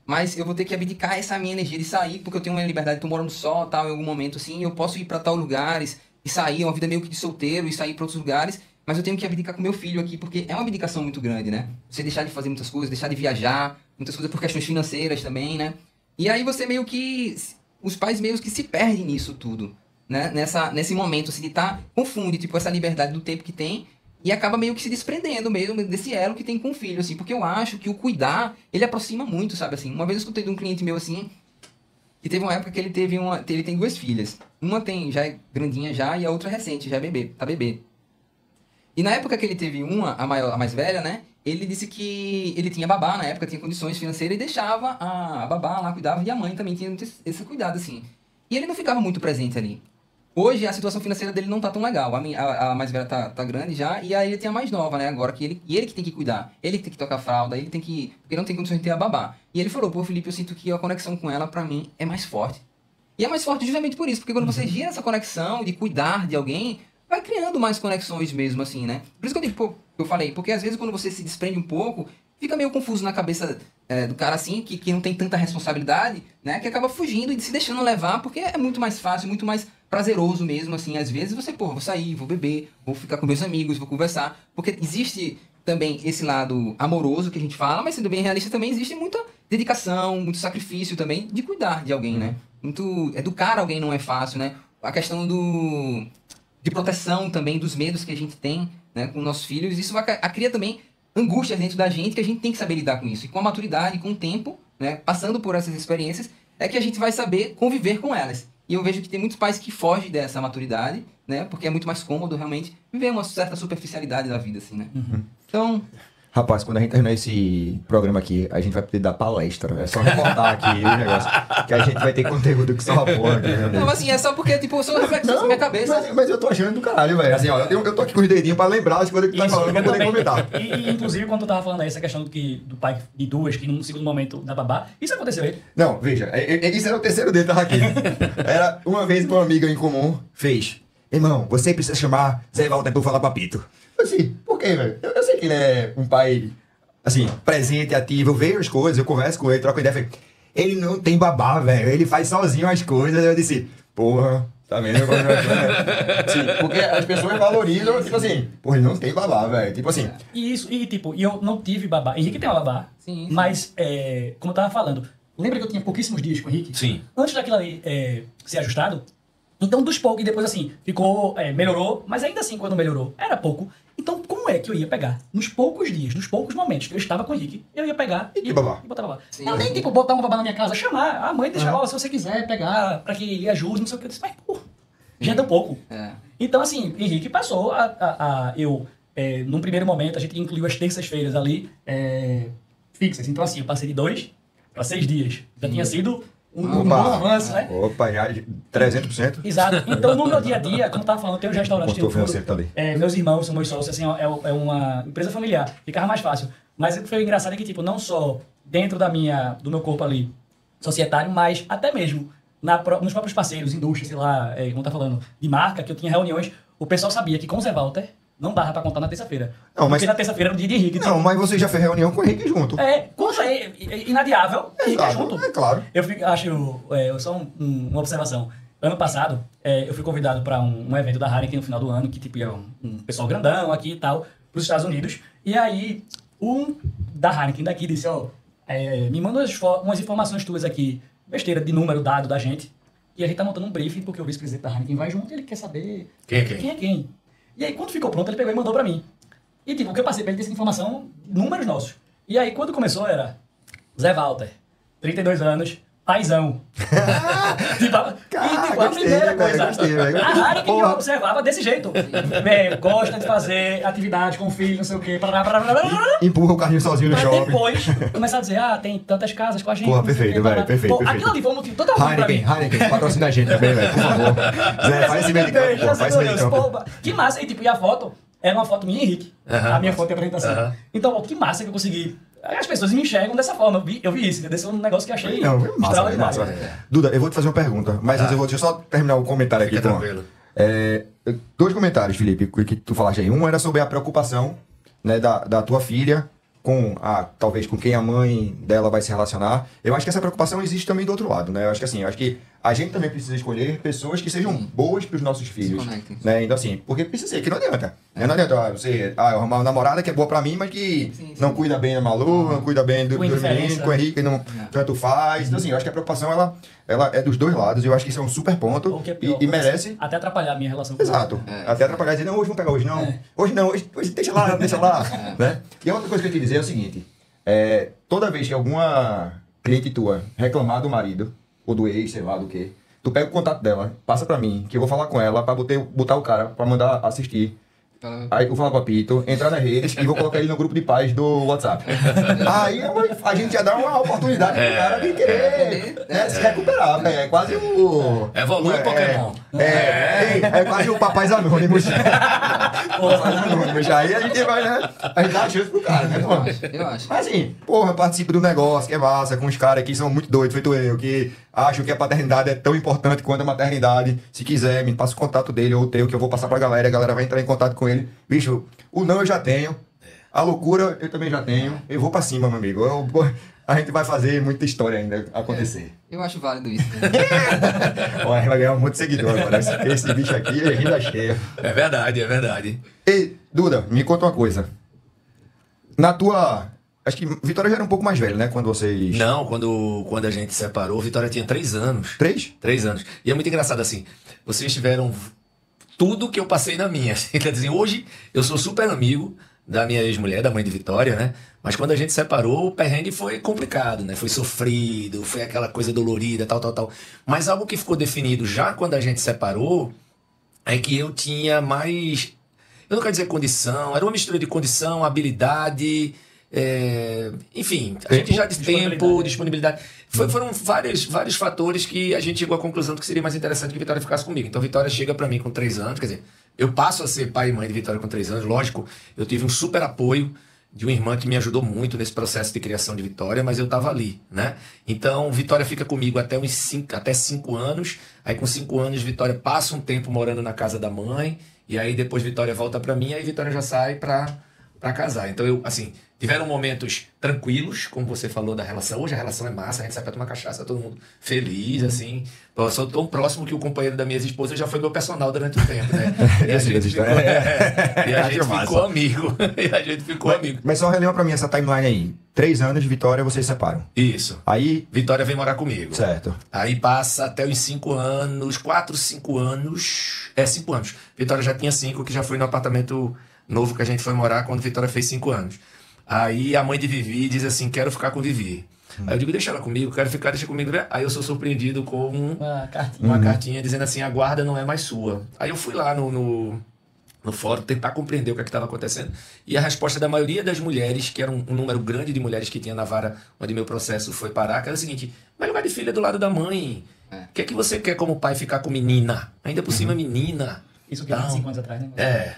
mas eu vou ter que abdicar essa minha energia de sair, porque eu tenho uma liberdade, tô morando só, tal, em algum momento, assim, eu posso ir pra tal lugares e sair, uma vida meio que de solteiro e sair pra outros lugares, mas eu tenho que abdicar com meu filho aqui, porque é uma abdicação muito grande, né? Você deixar de fazer muitas coisas, deixar de viajar, muitas coisas por questões financeiras também, né? E aí você meio que... Os pais meio que se perdem nisso tudo, né? Nesse momento, assim, de confunde, tipo, essa liberdade do tempo que tem e acaba meio que se desprendendo mesmo desse elo que tem com o filho, assim. Porque eu acho que o cuidar, ele aproxima muito, sabe, assim. Uma vez eu escutei de um cliente meu, assim, que teve uma época que ele tem 2 filhas. Uma já é grandinha já e a outra é recente, já é bebê. E na época que ele teve a mais velha, né? Ele disse que ele tinha babá na época, tinha condições financeiras e deixava a babá lá, cuidava, e a mãe também tinha esse cuidado, assim. E ele não ficava muito presente ali. Hoje a situação financeira dele não tá tão legal. A mais velha tá grande já, e aí ele tem a mais nova, né? Agora que ele que tem que cuidar, ele que tem que tocar fralda, ele tem que. Porque não tem condições de ter a babá. E ele falou, pô, Felipe, eu sinto que a conexão com ela, pra mim, é mais forte. E é mais forte justamente por isso, porque quando você gira essa conexão de cuidar de alguém, vai criando mais conexões mesmo, assim, né? Por isso que eu digo, pô, eu falei, porque às vezes quando você se desprende um pouco, fica meio confuso na cabeça do cara assim, que não tem tanta responsabilidade, né? Que acaba fugindo e se deixando levar, porque é muito mais fácil, muito mais prazeroso mesmo, assim. Às vezes você, pô, vou sair, vou beber, vou ficar com meus amigos, vou conversar, porque existe também esse lado amoroso que a gente fala, mas sendo bem realista também existe muita dedicação, muito sacrifício também de cuidar de alguém, né? Muito educar alguém não é fácil, né? A questão de proteção também, dos medos que a gente tem, né, com nossos filhos, isso cria também angústias dentro da gente, que a gente tem que saber lidar com isso. E com a maturidade, com o tempo, né, passando por essas experiências, é que a gente vai saber conviver com elas. E eu vejo que tem muitos pais que fogem dessa maturidade, né, porque é muito mais cômodo realmente viver uma certa superficialidade da vida, assim, né? Então... Rapaz, quando a gente terminar esse programa aqui, a gente vai poder dar palestra. É só reportar aqui o negócio. Que a gente vai ter conteúdo que só a porra aqui, né? Não, assim, é só porque, tipo, são reflexões na minha cabeça. Mas eu tô achando do caralho, velho. Assim, ó, eu tô aqui com os dedinhos pra lembrar as coisas que tu tá falando, pra poder comentar. E, inclusive, quando tu tava falando aí, essa questão do pai de duas, que num segundo momento da babá, isso aconteceu aí? Não, veja, isso era o terceiro dele, tava aqui. Era uma vez uma amiga em comum fez: irmão, você precisa chamar Zé Walter pra eu falar papito. Eu assim, por quê, velho? Eu sei que ele é um pai, assim, presente, ativo, eu vejo as coisas, eu converso com ele, troco ideia, falei, ele não tem babá, velho, ele faz sozinho as coisas. Eu disse, porra, tá vendo? Sim, porque as pessoas valorizam, tipo assim, porra, ele não tem babá, velho, tipo assim. E eu não tive babá. Henrique tem uma babá, Sim. mas, como eu tava falando, lembra que eu tinha pouquíssimos dias com o Henrique? Sim. Antes daquilo ali ser ajustado, então dos poucos, e depois assim, melhorou, mas ainda assim, quando melhorou, era pouco. Então, como é que eu ia pegar? Nos poucos dias, nos poucos momentos que eu estava com o Henrique, eu ia pegar e botar babá. Sim. Não, nem tipo botar uma babá na minha casa, chamar a mãe, deixar, ó, se você quiser pegar, pra que ele ajude, não sei o que. Eu disse, mas, pô, já deu pouco. É. Então, assim, Henrique passou num primeiro momento, a gente incluiu as terças-feiras ali, fixas. Então, assim, eu passei de 2 para 6 dias. Já tinha sido um bom avanço, né? Opa, já 300%. Exato. Então, no meu dia a dia, como eu estava falando, tem um restaurante, Postou financeiro tá ali. meus irmãos são meus sócios, assim, é uma empresa familiar, ficava mais fácil. Mas o que foi engraçado é que, tipo, não só dentro do meu corpo ali, societário, mas até mesmo nos próprios parceiros, indústria, sei lá, como tá falando, de marca, que eu tinha reuniões, o pessoal sabia que com o Zé Walter não dava pra contar na terça-feira. Não, mas... Porque na terça-feira era o dia de Henrique. Não, mas você já fez reunião com o Henrique junto. Coisa inadiável, Henrique Exato, junto. é claro. Eu acho, só uma observação. Ano passado, eu fui convidado para um evento da Heineken no final do ano, que tipo, ia um pessoal grandão aqui e tal, para os Estados Unidos. E aí, um da Heineken daqui disse, me manda umas informações tuas aqui, besteira de número, dado da gente. E a gente tá montando um briefing, porque o vice-presidente da Heineken vai junto e ele quer saber Quem é quem. E aí, quando ficou pronto, ele pegou e mandou pra mim. E, tipo, o que eu passei pra ele ter essa informação, números nossos. E aí, quando começou, era Zé Walter, 32 anos, paizão. A primeira coisa, a Heineken eu observava desse jeito. Gosta de fazer atividade com o filho, não sei o quê. Empurra o carrinho sozinho no Mas shopping. depois, começar a dizer, tem tantas casas com a gente. Porra, não sei o perfeito, quê, velho, perfeito, perfeito. Aquilo ali foi um motivo totalmente pra mim. Heineken, patrocina a gente também, velho, por favor. Zé, faz esse meio de campo, pô, faz esse meio de campo. Que massa. E tipo, e a foto era uma foto minha e Henrique. A minha foto de apresentação. Então, que massa que eu consegui. As pessoas me enxergam dessa forma. Eu vi isso. Desse um negócio que eu achei Não, é massa, é extraordinário. massa. Duda, eu vou te fazer uma pergunta, mas antes deixa eu só terminar o comentário aqui. Fica tranquilo. 2 comentários, Felipe, que tu falaste aí. Um era sobre a preocupação, né, da tua filha com talvez com quem a mãe dela vai se relacionar. Eu acho que essa preocupação existe também do outro lado, né? Eu acho que assim, a gente também precisa escolher pessoas que sejam boas para os nossos filhos, né? Então assim, porque precisa ser, que não adianta. Não adianta você arrumar uma namorada que é boa para mim, mas que não cuida bem da Malu, não cuida bem do menino, com o Henrique, não tanto faz. Então assim, eu acho que a preocupação ela é dos dois lados. Eu acho que isso é um super ponto O que é pior, e merece. até atrapalhar a minha relação com Exato. Até atrapalhar e dizer, não, hoje vamos pegar hoje não. Hoje não, hoje deixa lá, né? E a outra coisa que eu te dizer é o seguinte, toda vez que alguma cliente tua reclamar do marido, ou do ex, sei lá do que, tu pega o contato dela, passa pra mim, que eu vou falar com ela pra botar o cara, pra mandar assistir Aí o Fala Papito, entrar nas redes e vou colocar ele no grupo de pais do WhatsApp. Aí a gente já dá uma oportunidade pro cara de querer se recuperar, velho. É quase o... Evolui Pokémon. É quase o Papais Anônimos. Papais Anônimos. Aí a gente vai, né? A gente dá a chance pro cara, né, mano? Eu acho. Mas assim, porra, participo do negócio, que é massa, com os caras que são muito doidos, feito eu, que acham que a paternidade é tão importante quanto a maternidade. Se quiser, me passa o contato dele ou o teu, que eu vou passar pra galera, a galera vai entrar em contato com ele. Bicho, o não eu já tenho, a loucura eu também já tenho. Eu vou pra cima, meu amigo. A gente vai fazer muita história ainda acontecer. Eu acho válido isso. Né? Olha, vai ganhar um monte de seguidor agora. Esse bicho aqui é renda cheia. É verdade. Ei, Duda, me conta uma coisa. Na tua... Acho que Vitória já era um pouco mais velha, né? Quando vocês... Não, quando a gente separou, Vitória tinha 3 anos. 3? 3 anos. E é muito engraçado assim, vocês tiveram tudo que eu passei na minha. Quer dizer, hoje eu sou super amigo da minha ex-mulher, da mãe de Vitória, né? Mas quando a gente separou, o perrengue foi complicado, né? Foi sofrido, foi aquela coisa dolorida, tal. Mas algo que ficou definido já quando a gente separou é que eu tinha mais... Eu não quero dizer condição, era uma mistura de condição, habilidade... enfim, a gente já disse tempo, disponibilidade. Foram vários fatores que a gente chegou à conclusão de que seria mais interessante que Vitória ficasse comigo. Então Vitória chega pra mim com 3 anos, quer dizer, eu passo a ser pai e mãe de Vitória com 3 anos. Lógico, eu tive um super apoio de uma irmã que me ajudou muito nesse processo de criação de Vitória, mas eu tava ali, né? Então Vitória fica comigo até 5 anos. Aí com 5 anos Vitória passa um tempo morando na casa da mãe, e aí depois Vitória volta pra mim, aí Vitória já sai pra casar. Então eu, assim, tiveram momentos tranquilos, como você falou da relação. Hoje a relação é massa, a gente sai pra tomar cachaça, todo mundo feliz, assim. Eu sou tão próximo que o companheiro da minha ex-esposa já foi meu personal durante o tempo, né? E a gente ficou amigo. E a gente ficou amigo. Mas só relembra pra mim essa timeline aí. 3 anos de Vitória, vocês separam. Isso. Aí... Vitória vem morar comigo. Certo. Aí passa até os 5 anos, 4, 5 anos... 5 anos. Vitória já tinha 5, que já foi no apartamento novo que a gente foi morar quando Vitória fez 5 anos. Aí a mãe de Vivi diz assim, quero ficar com Vivi. Aí eu digo, deixa ela comigo, quero ficar, deixa comigo. Aí eu sou surpreendido com uma cartinha dizendo assim, a guarda não é mais sua. Aí eu fui lá no fórum tentar compreender o que estava acontecendo. E a resposta da maioria das mulheres, que era um número grande de mulheres que tinha na vara onde meu processo foi parar, que era o seguinte, mas lugar de filha é do lado da mãe. O que é que você quer como pai ficar com menina? Ainda por cima menina. Isso que 5 anos atrás, né?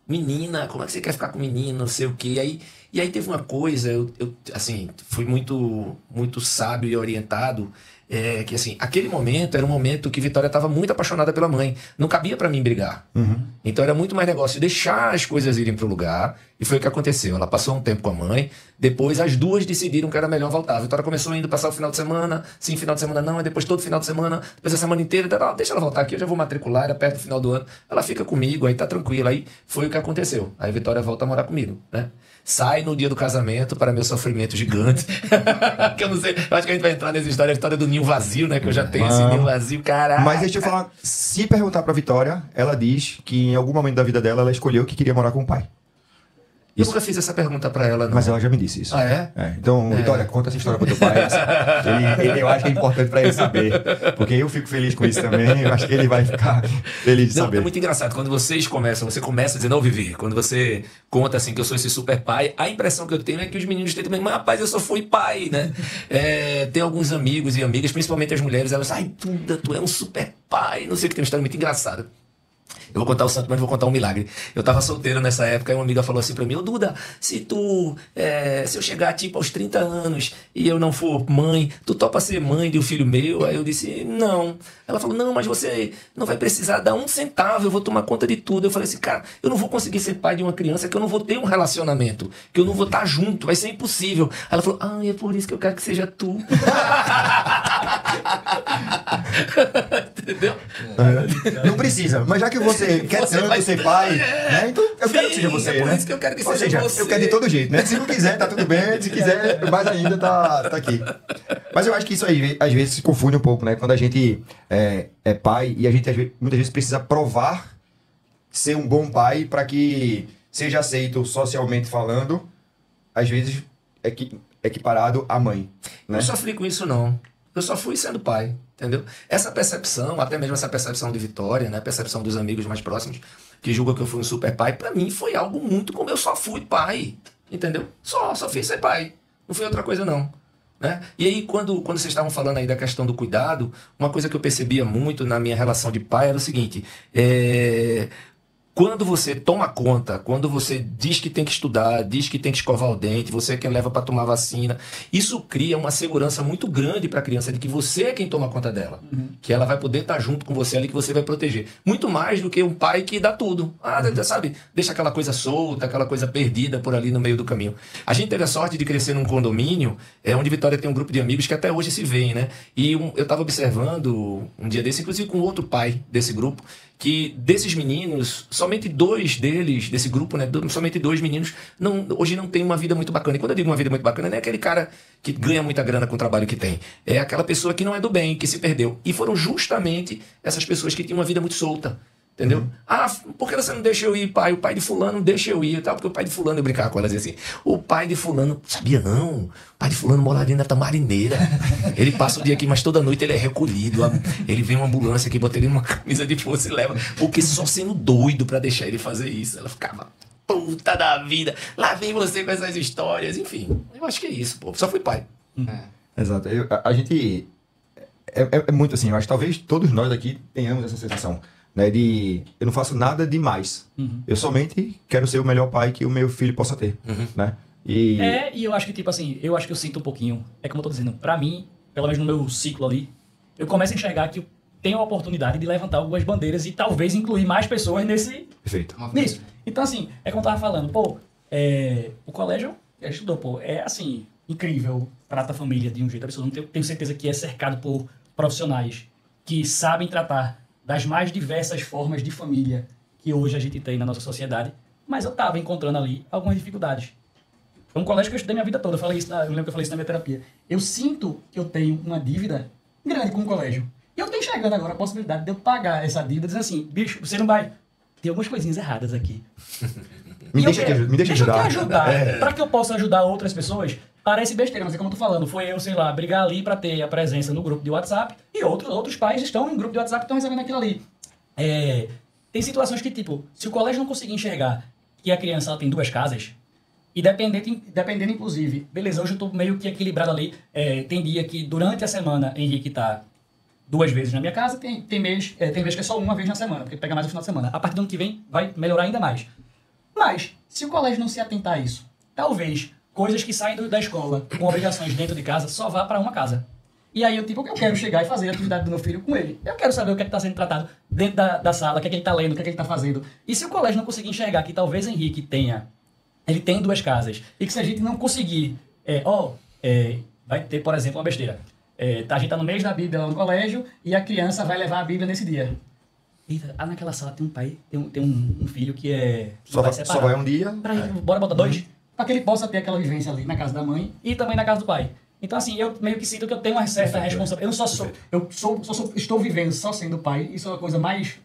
Menina, como é que você quer ficar com menino, não sei o quê. E aí teve uma coisa, eu assim, fui muito sábio e orientado, que assim, aquele momento era um momento que Vitória estava muito apaixonada pela mãe. Não cabia para mim brigar. Então era muito mais negócio de deixar as coisas irem pro lugar. E foi o que aconteceu. Ela passou um tempo com a mãe, depois as duas decidiram que era melhor voltar. A Vitória começou indo passar o final de semana, sim, final de semana não, aí depois todo final de semana, depois a semana inteira, deixa ela voltar aqui, eu já vou matricular, era perto do final do ano. Ela fica comigo, aí tá tranquila. Aí foi o que aconteceu. Aí a Vitória volta a morar comigo, né? Sai no dia do casamento para meu sofrimento gigante. Que eu não sei, eu acho que a gente vai entrar nessa história, a história do ninho vazio, né? Que eu já tenho esse ninho vazio, caralho. Mas deixa eu falar, se perguntar pra Vitória, ela diz que em algum momento da vida dela, ela escolheu que queria morar com o pai. Eu nunca fiz essa pergunta pra ela, não. Mas ela já me disse isso. Ah, é? Então, Vitória, conta essa história pro teu pai. Eu acho que é importante pra ele saber. Porque eu fico feliz com isso também. Eu acho que ele vai ficar feliz de saber. É muito engraçado. Quando você começa dizendo, Vivi, quando você conta assim que eu sou esse super pai, a impressão que eu tenho é que os meninos têm também, mas rapaz, eu só fui pai, né? Tem alguns amigos e amigas, principalmente as mulheres, elas, Duda, tu é um super pai. Não sei o que, tem uma história muito engraçada. Eu vou contar o santo, mas vou contar um milagre. Eu tava solteiro nessa época e uma amiga falou assim pra mim, Duda, se eu chegar tipo aos 30 anos e eu não for mãe, tu topa ser mãe de um filho meu? Aí eu disse, não. Ela falou, não, mas você não vai precisar dar 1 centavo, eu vou tomar conta de tudo. Eu falei assim, cara, eu não vou conseguir ser pai de uma criança que eu não vou ter um relacionamento, que eu não vou estar junto, vai ser impossível. Aí ela falou, é por isso que eu quero que seja tu. Entendeu? Não precisa, mas já que você quer tanto ser pai, né? Então eu quero que seja você, por né? isso que eu quero que Ou seja seja, você. eu quero de todo jeito, né? Se não quiser, tá tudo bem. Se quiser, mais ainda, tá aqui. Mas eu acho que isso aí, às vezes, se confunde um pouco, né? Quando a gente é pai e a gente, muitas vezes, precisa provar ser um bom pai para que seja aceito socialmente falando, às vezes, equiparado à mãe, né? Eu não sofri com isso, não. Eu só fui sendo pai, entendeu? Essa percepção, até mesmo essa percepção de Vitória, né? A percepção dos amigos mais próximos, que julga que eu fui um super pai, pra mim foi algo muito como eu só fui pai, entendeu? Só fiz ser pai, não foi outra coisa não. Né? E aí, quando vocês estavam falando aí da questão do cuidado, uma coisa que eu percebia muito na minha relação de pai era o seguinte, quando você toma conta, quando você diz que tem que estudar, diz que tem que escovar o dente, você é quem leva para tomar vacina, isso cria uma segurança muito grande para a criança de que você é quem toma conta dela. Que ela vai poder estar junto com você ali, que você vai proteger. Muito mais do que um pai que dá tudo. Sabe? Deixa aquela coisa solta, aquela coisa perdida por ali no meio do caminho. A gente teve a sorte de crescer num condomínio, onde Vitória tem um grupo de amigos que até hoje se veem, né? E eu estava observando um dia desse, inclusive com outro pai desse grupo, que desses meninos, somente 2 deles, desse grupo, né, somente 2 meninos, hoje não tem uma vida muito bacana. E quando eu digo uma vida muito bacana, não é aquele cara que ganha muita grana com o trabalho que tem. É aquela pessoa que não é do bem, que se perdeu. E foram justamente essas pessoas que tinham uma vida muito solta. Entendeu? Por que você não deixa eu ir, pai? O pai de fulano deixa eu ir, tal, porque o pai de fulano, eu brincava com ela, dizia assim, o pai de fulano, sabia não, o pai de fulano mora ali na Tamarineira, ele passa o dia aqui, mas toda noite ele é recolhido, ele vem uma ambulância aqui, bota ele numa camisa de força e leva, porque só sendo doido pra deixar ele fazer isso. Ela ficava, puta da vida, lá vem você com essas histórias, enfim, eu acho que é isso, pô, só fui pai. Exato. A gente é muito assim, eu acho que talvez todos nós aqui tenhamos essa sensação, né, de eu não faço nada demais. Eu somente quero ser o melhor pai que o meu filho possa ter, né? E eu acho que, tipo assim, eu acho que eu sinto um pouquinho, é como eu tô dizendo, pra mim, pelo menos no meu ciclo ali, eu começo a enxergar que eu tenho a oportunidade de levantar algumas bandeiras e talvez incluir mais pessoas Perfeito. nisso. Então, assim, é como eu tava falando, o colégio que a gente estudou, é assim, incrível, trata a família de um jeito absurdo. Tenho certeza que é cercado por profissionais que sabem tratar das mais diversas formas de família que hoje a gente tem na nossa sociedade, mas eu estava encontrando ali algumas dificuldades. Foi um colégio que eu estudei minha vida toda, eu lembro que eu falei isso na minha terapia. Eu sinto que eu tenho uma dívida grande com o colégio. E eu estou enxergando agora a possibilidade de eu pagar essa dívida, dizendo assim, bicho, você não vai... Tem algumas coisinhas erradas aqui. Me deixa ajudar. Para que eu possa ajudar outras pessoas, parece besteira, mas é como eu tô falando, foi eu, sei lá, brigar ali para ter a presença no grupo de WhatsApp e outros pais estão em grupo de WhatsApp e estão recebendo aquilo ali. Tem situações que, tipo, se o colégio não conseguir enxergar que a criança ela tem 2 casas, e dependendo inclusive, beleza, hoje eu tô meio que equilibrado ali, tem dia que durante a semana Henrique tá 2 vezes na minha casa, tem mês que é só 1 vez na semana, porque pega mais no final de semana. A partir do ano que vem vai melhorar ainda mais. Mas, se o colégio não se atentar a isso, talvez coisas que saem da escola com obrigações dentro de casa só vá para uma casa. E aí eu quero chegar e fazer a atividade do meu filho com ele. Eu quero saber o que é que está sendo tratado dentro da sala, o que é que ele está lendo, o que é que ele está fazendo. E se o colégio não conseguir enxergar que talvez Henrique ele tem 2 casas, e que se a gente não conseguir, vai ter, por exemplo, uma besteira. A gente está no mês da Bíblia lá no colégio e a criança vai levar a Bíblia nesse dia. Eita, naquela sala tem um pai, tem um filho que só vai um dia. Bora botar 2, para que ele possa ter aquela vivência ali na casa da mãe e também na casa do pai. Então, assim, eu meio que sinto que eu tenho uma certa responsabilidade. Estou vivendo só sendo pai, isso é a coisa mais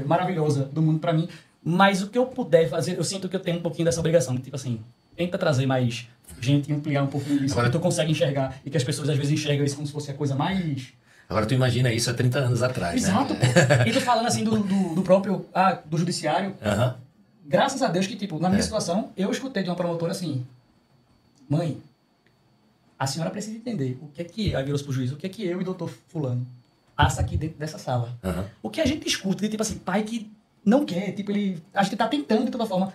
maravilhosa do mundo para mim. Mas o que eu puder fazer, eu sinto que eu tenho um pouquinho dessa obrigação. Tipo assim, tenta trazer mais gente e ampliar um pouquinho disso, que tu consegue enxergar e que as pessoas às vezes enxergam isso como se fosse a coisa mais... Agora tu imagina isso há 30 anos atrás, Exato, né? Pô. E tu falando assim do próprio, do judiciário, graças a Deus que, tipo, na minha situação, eu escutei de uma promotora assim, mãe, a senhora precisa entender o que é que, aí virou pro juiz, o que é que eu e o doutor fulano passa aqui dentro dessa sala. O que a gente escuta de, tipo assim, pai que não quer, tipo, a gente tá tentando de toda forma.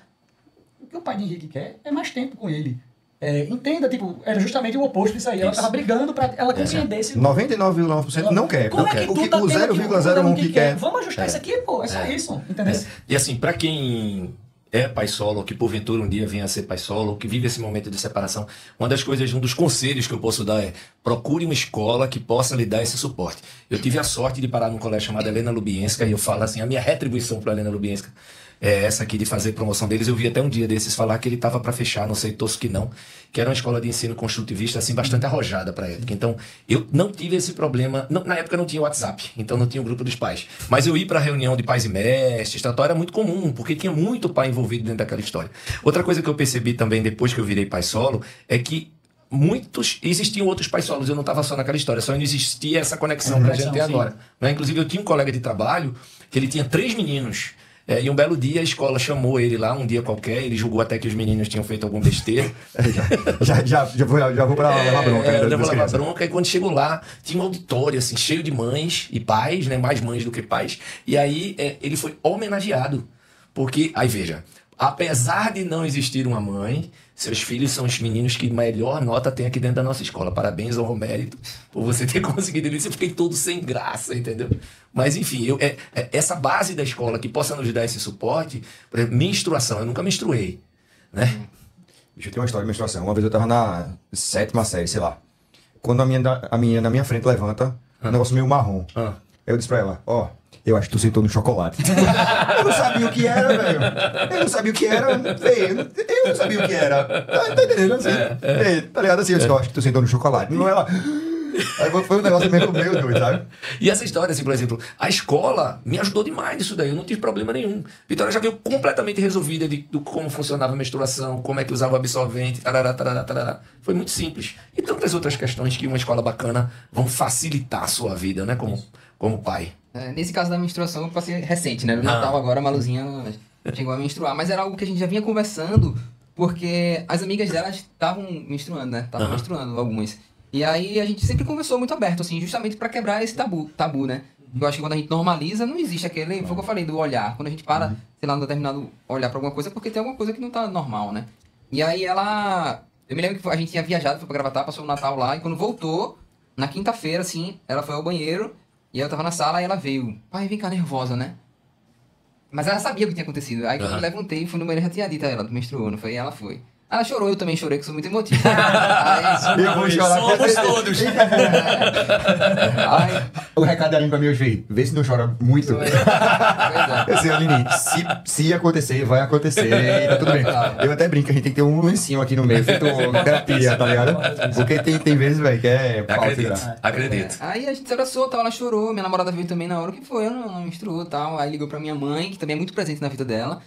O que o pai de Henrique quer é mais tempo com ele. Entenda, tipo, era justamente o oposto disso aí. Ela tava brigando pra ela compreendesse. 99,9% não quer. Como é que tu tá o 0,01 que quer. Vamos ajustar isso aqui, pô. É só isso, entendeu? E assim, pra quem é pai solo, ou que porventura um dia venha a ser pai solo, ou que vive esse momento de separação, um dos conselhos que eu posso dar é: procure uma escola que possa lhe dar esse suporte. Eu tive a sorte de parar num colégio chamado Helena Lubienska, e eu falo assim, a minha retribuição para Helena Lubienska é essa aqui de fazer promoção deles. Eu vi até um dia desses falar que ele estava para fechar, não sei, tosco que não, que era uma escola de ensino construtivista, assim, bastante arrojada para a época. Então, eu não tive esse problema. Não, na época não tinha WhatsApp, então não tinha o grupo dos pais. Mas eu ia para reunião de pais e mestres, era muito comum, porque tinha muito pai envolvido dentro daquela história. Outra coisa que eu percebi também depois que eu virei pai solo é que existiam outros pais solos, eu não estava só naquela história, só não existia essa conexão que a gente tem agora. Né? Inclusive, eu tinha um colega de trabalho que ele tinha 3 meninos. E um belo dia a escola chamou ele lá, um dia qualquer, ele julgou até que os meninos tinham feito algum besteira. Já vou pra levar bronca. Né, já vou levar bronca. E quando chegou lá, tinha um auditório, assim, cheio de mães e pais, né? Mais mães do que pais. E aí ele foi homenageado. Porque, aí veja, apesar de não existir uma mãe, seus filhos são os meninos que melhor nota tem aqui dentro da nossa escola. Parabéns ao mérito por você ter conseguido isso. Eu fiquei todo sem graça, entendeu? Mas, enfim, essa base da escola que possa nos dar esse suporte, por exemplo, menstruação, eu nunca menstruei, né? Deixa eu ter uma história de menstruação. Uma vez eu tava na 7ª série, sei lá. Quando a menina na minha frente levanta, um negócio meio marrom. Eu disse pra ela, eu acho que tu sentou no chocolate. Eu não sabia o que era, velho. Eu não sabia o que era. Eu não sabia o que era. Tá entendendo? Assim, tá ligado? Assim, eu disse, eu acho que tu sentou no chocolate. Não é lá. Aí foi um negócio meio doido, sabe? E essa história, assim, por exemplo, a escola me ajudou demais nisso daí. Eu não tive problema nenhum. Vitória já veio completamente resolvida de como funcionava a menstruação, como é que usava o absorvente, tarará. Foi muito simples. E tantas outras questões que uma escola bacana vão facilitar a sua vida, né? Como pai. Nesse caso da menstruação, eu passei recente, né? No Natal agora, a Maluzinha chegou a menstruar. Mas era algo que a gente já vinha conversando, porque as amigas dela estavam menstruando, né? Estavam menstruando algumas. E aí a gente sempre conversou muito aberto, assim, justamente pra quebrar esse tabu, né? Eu acho que quando a gente normaliza, não existe aquele... Foi o que eu falei do olhar. Quando a gente para, sei lá, num determinado olhar pra alguma coisa, é porque tem alguma coisa que não tá normal, né? E aí ela... Eu me lembro que a gente tinha viajado, foi pra Gravatar, passou o Natal lá, e quando voltou, na quinta-feira, assim, ela foi ao banheiro, e eu tava na sala, e ela veio. Pai, vem cá, nervosa, né? Mas ela sabia o que tinha acontecido. Aí quando eu levantei e fui no banheiro, já tinha dito a ela, tu menstruou, não foi? E ela foi. Ela chorou, eu também chorei, que sou muito emotivo. Eu vou chorar. Somos todos. O recado ali pra mim hoje, vê se não chora muito. Eu sei, Aline, se acontecer, vai acontecer e tá tudo bem. Eu até brinco, a gente tem que ter um lencinho aqui no meio, feito terapia, tá ligado? Porque tem vezes, velho, que é... Acredito. Aí a gente se abraçou, ela chorou, minha namorada veio também na hora que foi, ela não menstruou e tal. Aí ligou pra minha mãe, que também é muito presente na vida dela.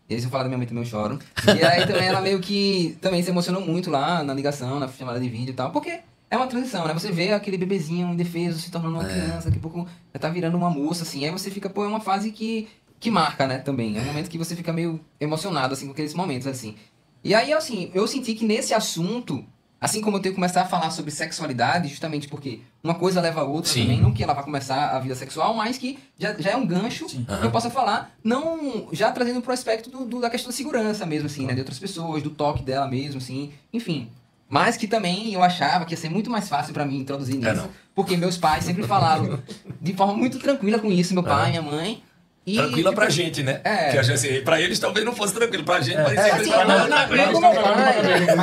E aí, se eu falar da minha mãe também eu choro. E aí também ela meio que também se emocionou muito lá na ligação, na chamada de vídeo e tal. Porque é uma transição, né? Você vê aquele bebezinho indefeso se tornando uma criança, daqui a pouco já tá virando uma moça, assim. Aí você fica, é uma fase que marca, né, também. É um momento que você fica meio emocionado, assim, com aqueles momentos, assim. E aí, assim, eu senti que nesse assunto, assim como eu tenho que começar a falar sobre sexualidade, justamente porque uma coisa leva a outra também, não que ela vá começar a vida sexual, mas que já é um gancho que eu possa falar, não já trazendo pro aspecto da questão da segurança mesmo, assim, né, de outras pessoas, do toque dela mesmo, assim, enfim. Mas que também eu achava que ia ser muito mais fácil pra mim introduzir nisso, porque meus pais sempre falaram de forma muito tranquila com isso, meu pai, minha mãe. E, tranquila pra gente, né? Que a gente, assim, pra eles talvez não fosse tranquilo, pra gente parecia assim,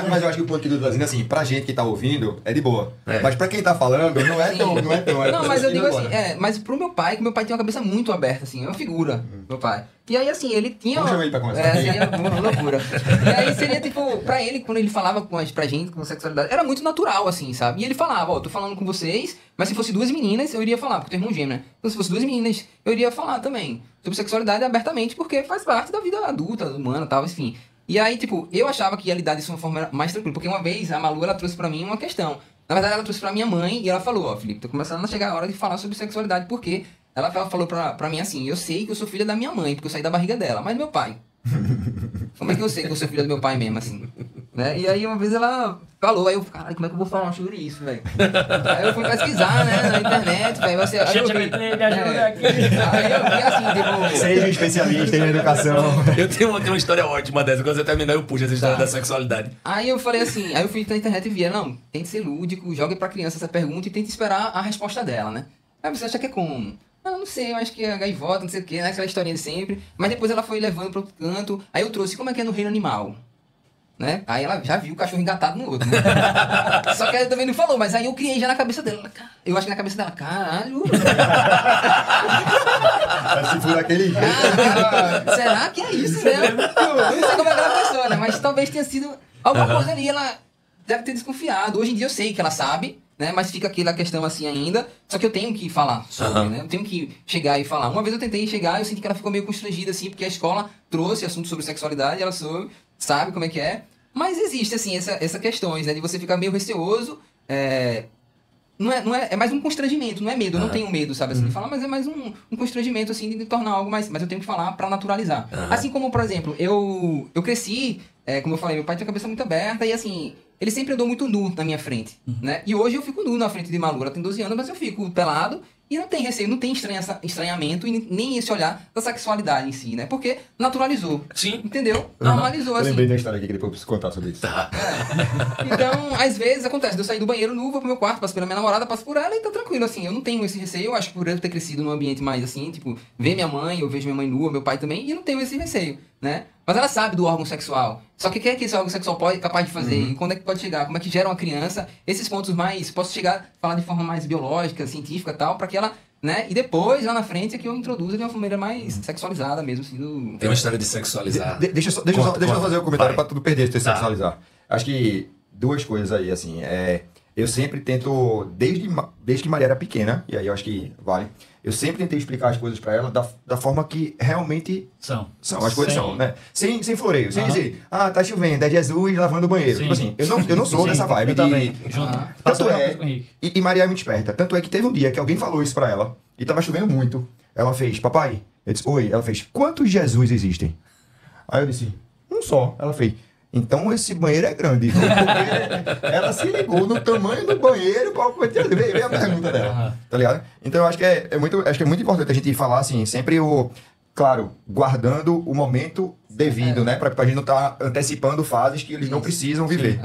mas eu acho que o ponto que tu tá dizendo, assim, pra gente que tá ouvindo, é de boa. Mas pra quem tá falando, não é tão. Não, mas eu digo assim, mas pro meu pai, que meu pai tem uma cabeça muito aberta, assim, é uma figura, meu pai. E aí, assim, ele tinha... Vamos chamar ele pra conversar. Seria uma loucura. E aí seria, tipo, pra ele, quando ele falava pra gente, com sexualidade, era muito natural, assim, sabe? E ele falava, tô falando com vocês, mas se fosse 2 meninas, eu iria falar, porque eu tenho irmão gêmeo, né? Então, se fosse 2 meninas, eu iria falar também sobre sexualidade abertamente, porque faz parte da vida adulta, humana e tal, enfim. E aí, tipo, eu achava que ia lidar disso de uma forma mais tranquila, porque uma vez a Malu, ela trouxe pra mim uma questão. Na verdade, ela trouxe pra minha mãe e ela falou, Felipe, tô começando a chegar a hora de falar sobre sexualidade, porque ela falou pra mim assim, eu sei que eu sou filha da minha mãe, porque eu saí da barriga dela, mas meu pai. Como é que eu sei que eu sou filha do meu pai mesmo, assim? Né? E aí uma vez ela falou, aí eu, caralho, como é que eu vou falar sobre isso, velho? Aí eu fui pesquisar, né, na internet, velho, me ajuda aqui. Aí eu vi assim, tipo... Seja um especialista em educação. Eu tenho uma história ótima dessa, quando você terminar eu puxo essa história da sexualidade. Aí eu falei assim, aí eu fui na internet e vi, não, tente ser lúdico, jogue pra criança essa pergunta e tente esperar a resposta dela, né? Aí você acha que é como? Eu não sei, eu acho que é gaivota, não sei o que, né? Aquela historinha de sempre. Mas depois ela foi levando pro outro canto. Aí eu trouxe como é que é no reino animal, né? Aí ela já viu o cachorro engatado no outro, né? Só que ela também não falou, mas aí eu criei já na cabeça dela. Eu acho que na cabeça dela, caralho. Se for daquele jeito. Será que é isso mesmo? Eu não sei como é aquela pessoa, né? Mas talvez tenha sido alguma coisa ali, ela deve ter desconfiado. Hoje em dia eu sei que ela sabe, né? Mas fica aquela questão assim ainda. Só que eu tenho que falar sobre, né? Eu tenho que chegar e falar. Uma vez eu tentei chegar e eu senti que ela ficou meio constrangida, assim, porque a escola trouxe assunto sobre sexualidade, ela soube, sabe como é que é. Mas existe, assim, essa questões, né? De você ficar meio receoso. é mais um constrangimento, não é medo, eu não tenho medo, sabe, assim, de falar, mas é mais um constrangimento, assim, de tornar algo mais, mas eu tenho que falar pra naturalizar. Assim como, por exemplo, eu cresci, como eu falei, meu pai tem a cabeça muito aberta e, assim, ele sempre andou muito nu na minha frente, né, e hoje eu fico nu na frente de Malu, ela tem 12 anos, mas eu fico pelado e não tem receio, não tem estranhamento e nem esse olhar da sexualidade em si, né, porque naturalizou, Sim. entendeu? Normalizou, Eu assim. lembrei da história aqui que depois eu preciso contar sobre isso. Então, às vezes acontece de eu sair do banheiro nu, vou pro meu quarto, passo pela minha namorada, passo por ela e tá tranquilo, assim. Eu não tenho esse receio, eu acho que por eu ter crescido num ambiente mais assim, tipo, ver minha mãe, eu vejo minha mãe nua, meu pai também, e eu não tenho esse receio, né? Mas ela sabe do órgão sexual. Só que o que é que esse órgão sexual capaz de fazer? E quando é que pode chegar? Como é que gera uma criança? Esses pontos mais... Posso chegar a falar de forma mais biológica, científica e tal, pra que ela... né? E depois, lá na frente, é que eu introduzo de uma maneira mais sexualizada mesmo, assim, do... Tem uma história de sexualizar. Deixa eu só fazer um comentário pra tudo perder, se sexualizar. Acho que duas coisas aí, assim, eu sempre tento, desde que Maria era pequena, e aí eu acho que vale, eu sempre tentei explicar as coisas pra ela da forma que realmente São. as coisas são, né? Sem floreio, sem dizer, tá chovendo, é Jesus lavando o banheiro. Sim. Tipo assim, eu não sou dessa vibe Eu também. de... Junto. Tanto Faço a mesma é, coisa com o Henrique. e Maria é muito esperta. Tanto é que teve um dia que alguém falou isso pra ela, e tava chovendo muito. Ela fez, papai, eu disse, oi. Ela fez, quantos Jesus existem? Aí eu disse, um só. Ela fez, então esse banheiro é grande. Porque ela se ligou no tamanho do banheiro pra ver a pergunta dela. Tá ligado? Então eu acho que acho que é muito importante a gente falar assim, sempre claro, guardando o momento devido, né? Pra gente não estar antecipando fases que eles não precisam viver.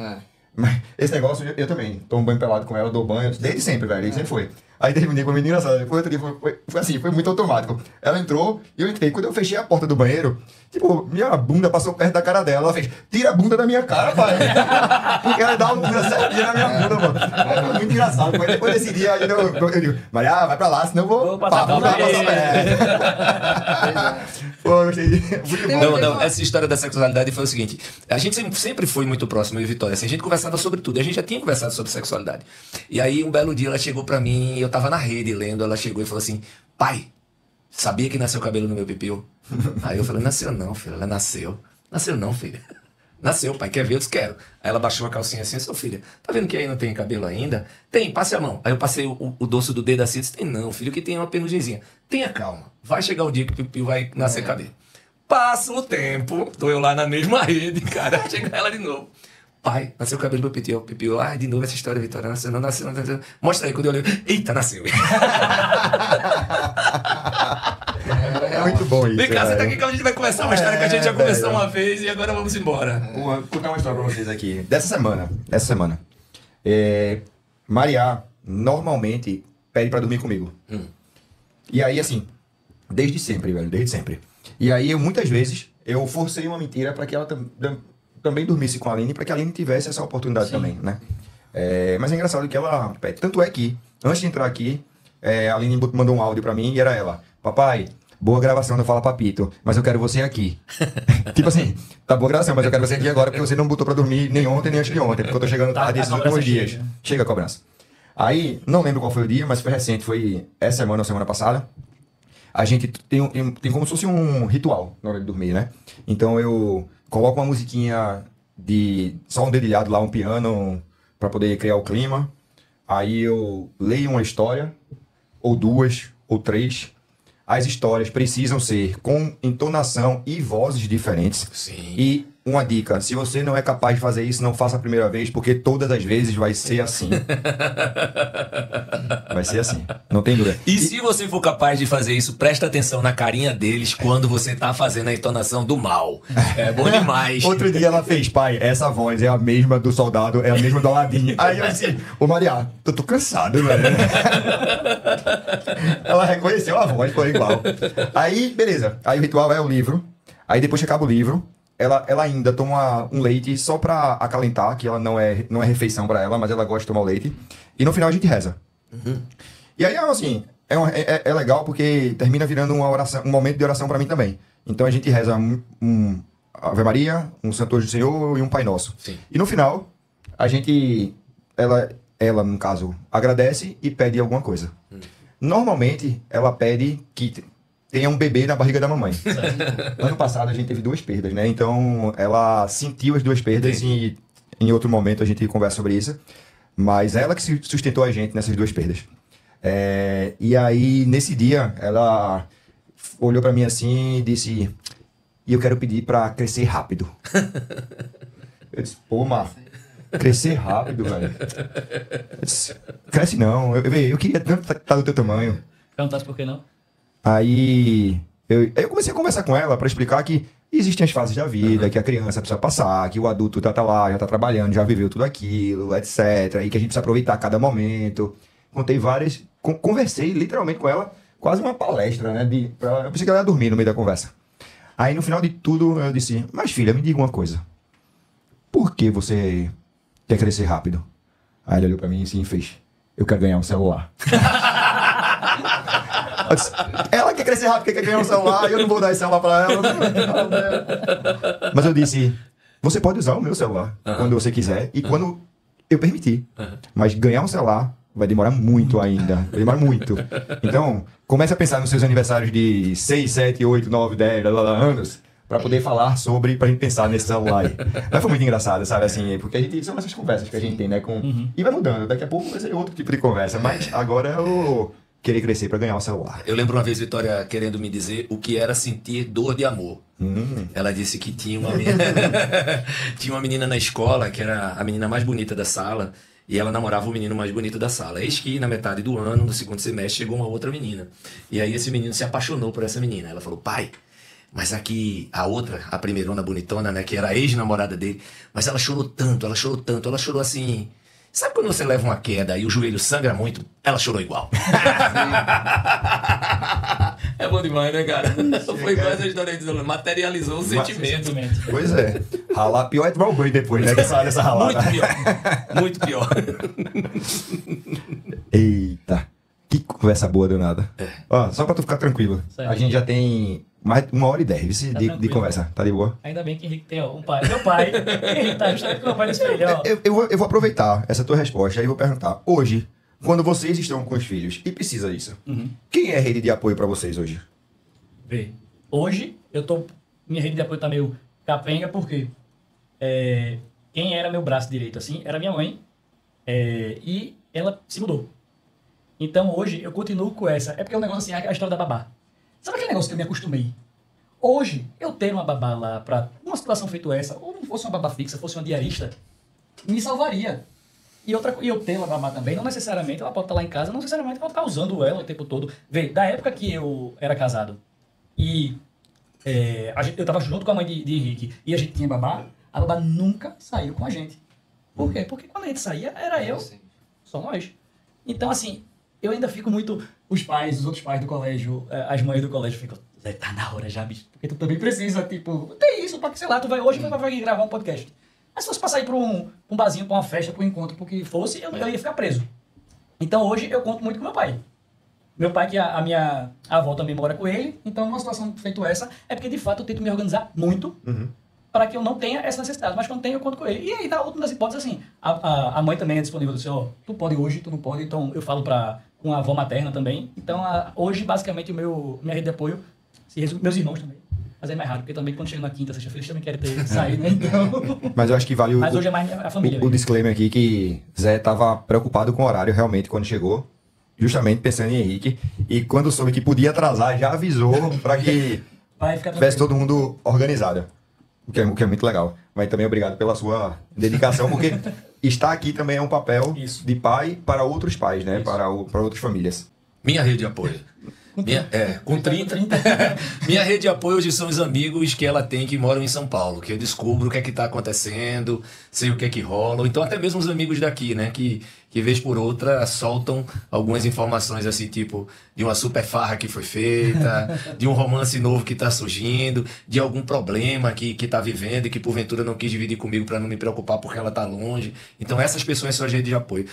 Mas esse negócio, eu também tomo banho pelado com ela, dou banho, desde sempre, velho, sempre foi. Aí teve um dia com uma menina engraçada, depois outro dia foi assim, foi muito automático. Ela entrou e eu entrei. Quando eu fechei a porta do banheiro, tipo, minha bunda passou perto da cara dela. Ela fez, tira a bunda da minha cara, pai. Porque ela dá uma bunda certinha na minha bunda, mano. Foi muito engraçado. Mas depois desse dia, eu digo, Maria, vai pra lá, senão eu vou passar bunda mal. Pô, eu gostei de... Muito bom. Não, essa história da sexualidade foi o seguinte, a gente sempre foi muito próximo, eu e Vitória, assim, a gente conversava sobre tudo, a gente já tinha conversado sobre sexualidade. E aí, um belo dia, ela chegou pra mim, eu tava na rede lendo, ela chegou e falou assim, pai, sabia que nasceu cabelo no meu pipiu? Aí eu falei, nasceu não, filha, ela nasceu. Nasceu não, filha. Nasceu, pai, quer ver? Eu disse, quero. Aí ela baixou a calcinha assim, sua filha, tá vendo que aí não tem cabelo ainda? Tem, passe a mão. Aí eu passei o dorso do dedo assim, disse, tem não, filho, que tem uma penugemzinha. Tenha calma, vai chegar o dia que o pipiu vai nascer cabelo. Passa o tempo, tô eu lá na mesma rede, cara, chega ela de novo. Pai, nasceu o cabelo do pipiu. Ai, de novo essa história, Vitória, nasceu, não nasceu. Mostra aí, quando eu olhei, eita, nasceu. É muito bom isso. Vem cá, você tá velho. aqui que a gente vai começar uma história que a gente já começou uma vez e agora vamos embora. Vou contar uma história pra vocês aqui. Dessa semana. Maria normalmente pede pra dormir comigo. E aí, assim, desde sempre, velho, desde sempre. E aí, muitas vezes, eu forcei uma mentira pra que ela também dormisse com a Aline, pra que a Aline tivesse essa oportunidade também, né? Mas é engraçado que ela pede. Tanto é que, antes de entrar aqui, a Aline mandou um áudio pra mim e era ela. Papai, boa gravação do Fala Papito, mas eu quero você aqui. Tipo assim, tá boa gravação, mas eu quero você aqui agora porque você não botou pra dormir nem ontem, nem antes de ontem, porque eu tô chegando tarde esses últimos dias. Chega a cobrança. Aí, não lembro qual foi o dia, mas foi recente, foi essa semana ou semana passada. A gente tem como se fosse um ritual na hora de dormir, né? Então eu coloco uma musiquinha só um dedilhado lá, um piano, pra poder criar o clima. Aí eu leio uma história, ou duas, ou três. As histórias precisam ser com entonação e vozes diferentes. Sim. E uma dica, se você não é capaz de fazer isso, não faça a primeira vez, porque todas as vezes vai ser assim. Vai ser assim, não tem dúvida. E se você for capaz de fazer isso, presta atenção na carinha deles quando você tá fazendo a entonação do mal. É bom demais. Outro dia ela fez, pai, essa voz é a mesma do soldado, é a mesma do Aladim. Aí eu disse, ô Maria, eu tô cansado, velho. Ela reconheceu a voz, foi igual. Aí, beleza. Aí o ritual é o livro. Aí depois que acaba o livro, ela ainda toma um leite só pra acalentar, que ela não é refeição pra ela, mas ela gosta de tomar o leite. E no final a gente reza. E aí, assim, é legal porque termina virando uma oração, um momento de oração pra mim também. Então a gente reza um Ave Maria, um Santo Anjo do Senhor e um Pai Nosso. Sim. E no final, a gente, ela no caso, agradece e pede alguma coisa. Normalmente, ela pede que tenha um bebê na barriga da mamãe. Ano passado a gente teve 2 perdas, né? Então ela sentiu as 2 perdas e em outro momento a gente conversa sobre isso. Mas ela que sustentou a gente nessas duas perdas. E aí, nesse dia, ela olhou pra mim assim e disse: e eu quero pedir pra crescer rápido. Eu disse: pô, Mar, crescer rápido, velho. Eu disse: cresce não, eu queria tanto estar do teu tamanho. Perguntasse por que não? Aí eu comecei a conversar com ela pra explicar que existem as fases da vida, que a criança precisa passar, que o adulto tá lá, já tá trabalhando, já viveu tudo aquilo, etc. E que a gente precisa aproveitar cada momento. Contei várias... Conversei literalmente com ela, quase uma palestra, né? Eu pensei que ela ia dormir no meio da conversa. Aí no final de tudo eu disse: mas filha, me diga uma coisa. Por que você quer crescer rápido? Aí ela olhou pra mim assim e fez: eu quero ganhar um celular. Disse, ela quer crescer rápido, quer ganhar um celular, e eu não vou dar esse celular pra ela. Mas eu disse: você pode usar o meu celular quando você quiser e quando eu permitir. Mas ganhar um celular vai demorar muito ainda. Vai demorar muito. Então, comece a pensar nos seus aniversários de 6, 7, 8, 9, 10 anos pra poder falar sobre, pra gente pensar nesse celular aí. Mas foi muito engraçado, sabe, assim, porque a gente são essas conversas que a gente tem, né, e vai mudando. Daqui a pouco vai ser outro tipo de conversa, mas agora eu querer crescer pra ganhar um celular. Eu lembro uma vez Vitória querendo me dizer o que era sentir dor de amor. Ela disse que tinha uma menina... tinha uma menina na escola que era a menina mais bonita da sala. E ela namorava o menino mais bonito da sala. Eis que na metade do ano, no segundo semestre, chegou uma outra menina. E aí esse menino se apaixonou por essa menina. Ela falou: pai, mas aqui a outra, a primeirona bonitona, né, que era a ex-namorada dele, mas ela chorou tanto, ela chorou assim... Sabe quando você leva uma queda e o joelho sangra muito? Ela chorou igual. É bom demais, né, cara? Foi igual essa história aí, materializou o sentimento. Pois é. Ralar pior é tomar um banho depois, né? Que sai dessa ralada. Muito pior. Muito pior. Eita. Que conversa boa, danada. Ó, só pra tu ficar tranquilo. Certo. A gente já tem mais 1h10 Tá de tranquilo. conversa. Tá de boa? Ainda bem que Henrique tem um pai. Meu pai. Henrique tá justamente com meu pai nesse filho, ó. Eu vou aproveitar essa tua resposta e vou perguntar. Hoje, quando vocês estão com os filhos e precisa disso, quem é a rede de apoio pra vocês hoje? Vê. Hoje, minha rede de apoio tá meio capenga, porque quem era meu braço direito, assim, era minha mãe. E ela se mudou. Então, hoje, eu continuo com essa. É porque é um negócio assim, a história da babá. Sabe aquele negócio que eu me acostumei? Hoje, eu ter uma babá lá pra uma situação feita essa, ou não fosse uma babá fixa, fosse uma diarista, me salvaria. E eu ter uma babá também, não necessariamente ela pode estar lá em casa, não necessariamente ela pode estar usando ela o tempo todo. Vê, da época que eu era casado e eu tava junto com a mãe de Henrique e a gente tinha babá, a babá nunca saiu com a gente. Por quê? Porque quando a gente saía, era eu, só nós. Então, assim, eu ainda fico muito... Os outros pais do colégio, as mães do colégio ficam... Zé, tá na hora já, bicho. Porque tu também precisa, tipo... Tem isso, pra que, sei lá, tu vai hoje vai gravar um podcast. Mas se fosse pra sair pra um barzinho, pra uma festa, pra um encontro, pro que fosse, eu ia ficar preso. Então, hoje, eu conto muito com meu pai. Meu pai, que a minha avó também mora com ele. Então, numa situação feita essa, é porque, de fato, eu tento me organizar muito para que eu não tenha essa necessidade. Mas quando tenho, eu conto com ele. E aí, dá outra das hipóteses, assim. A mãe também é disponível. Assim, ó, tu pode hoje, tu não pode. Então, eu falo com a avó materna também. Então, hoje, basicamente, minha rede de apoio se resume... Meus irmãos também. Mas é mais raro, porque também quando chega na quinta, sexta-feira, eles também querem ter saído, né? Então... Mas eu acho que vale Mas hoje é mais a família. o disclaimer aqui que Zé tava preocupado com o horário realmente quando chegou. Justamente pensando em Henrique. E quando soube que podia atrasar, já avisou para que tivesse todo mundo organizado. O que é muito legal. Mas também obrigado pela sua dedicação, porque estar aqui também é um papel de pai para outros pais, né? Para outras famílias. Minha rede de apoio. Com 30. Minha rede de apoio hoje são os amigos que ela tem que moram em São Paulo, que eu descubro o que é que tá acontecendo, sei o que é que rola, ou então até mesmo os amigos daqui, né, que vez por outra soltam algumas informações assim, tipo, de uma super farra que foi feita, de um romance novo que tá surgindo, de algum problema que tá vivendo e que porventura não quis dividir comigo para não me preocupar porque ela tá longe. Então essas pessoas são as redes de apoio.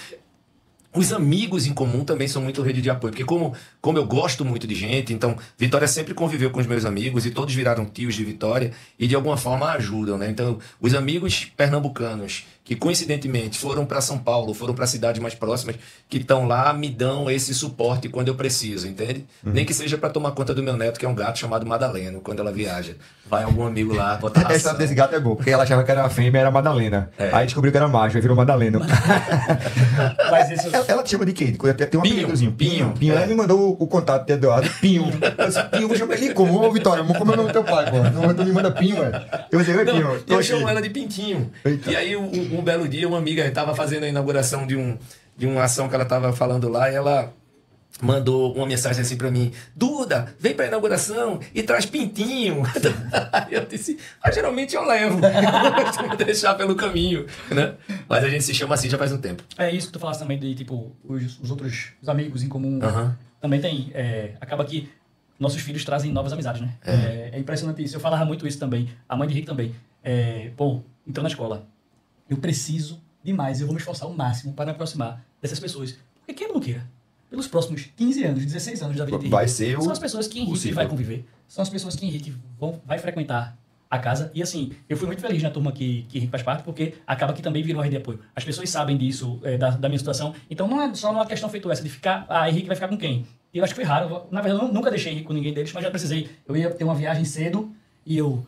Os amigos em comum também são muito rede de apoio, porque como eu gosto muito de gente, então Vitória sempre conviveu com os meus amigos e todos viraram tios de Vitória e de alguma forma ajudam, né? Então, os amigos pernambucanos que coincidentemente foram para São Paulo, foram para cidades mais próximas, que estão lá, me dão esse suporte quando eu preciso, entende? Nem que seja para tomar conta do meu neto, que é um gato chamado Madaleno, quando ela viaja. Vai algum amigo lá, botar A história desse gato é boa, porque ela achava que era fêmea e era Madalena. Aí descobriu que era macho, aí virou Madaleno. Mas isso... Ela te chama de quê? Tem um Pinho. apelidozinho. Pinho. Ela me mandou o contato de Eduardo. Pinho. Eu disse, Pinho, vou chamar ele como? Ô, Vitória, como é o nome do teu pai, pô? Não, tu me manda Pinho, velho. Eu disse, oi, Pinho. E eu chamo ela de Pintinho. Eita. E aí, um belo dia, uma amiga estava fazendo a inauguração de uma ação que ela estava falando lá, e ela mandou uma mensagem assim pra mim: Duda, vem pra inauguração e traz Pintinho. Aí eu disse, geralmente eu levo. Eu costumo deixar pelo caminho, né? Mas a gente se chama assim já faz um tempo. É isso que tu falaste também de, tipo, os outros os amigos em comum. Aham. Também tem... acaba que nossos filhos trazem novas amizades, né? É impressionante isso. Eu falava muito isso também. A mãe de Rick também. Entrou na escola. Eu preciso demais, eu vou me esforçar ao máximo para me aproximar dessas pessoas. Porque quem não queira? Pelos próximos 15 anos, 16 anos da vida de Henrique. Vai ser são as pessoas que Henrique possível. vai conviver. São as pessoas que Henrique vai frequentar a casa. E assim, eu fui muito feliz na turma que Henrique faz parte, porque acaba que também virou a rede de apoio. As pessoas sabem disso, da minha situação. Então não é só uma questão feita essa de ficar, Henrique vai ficar com quem? E eu acho que foi raro. Na verdade, eu nunca deixei Henrique com ninguém deles, mas já precisei. Eu ia ter uma viagem cedo e eu...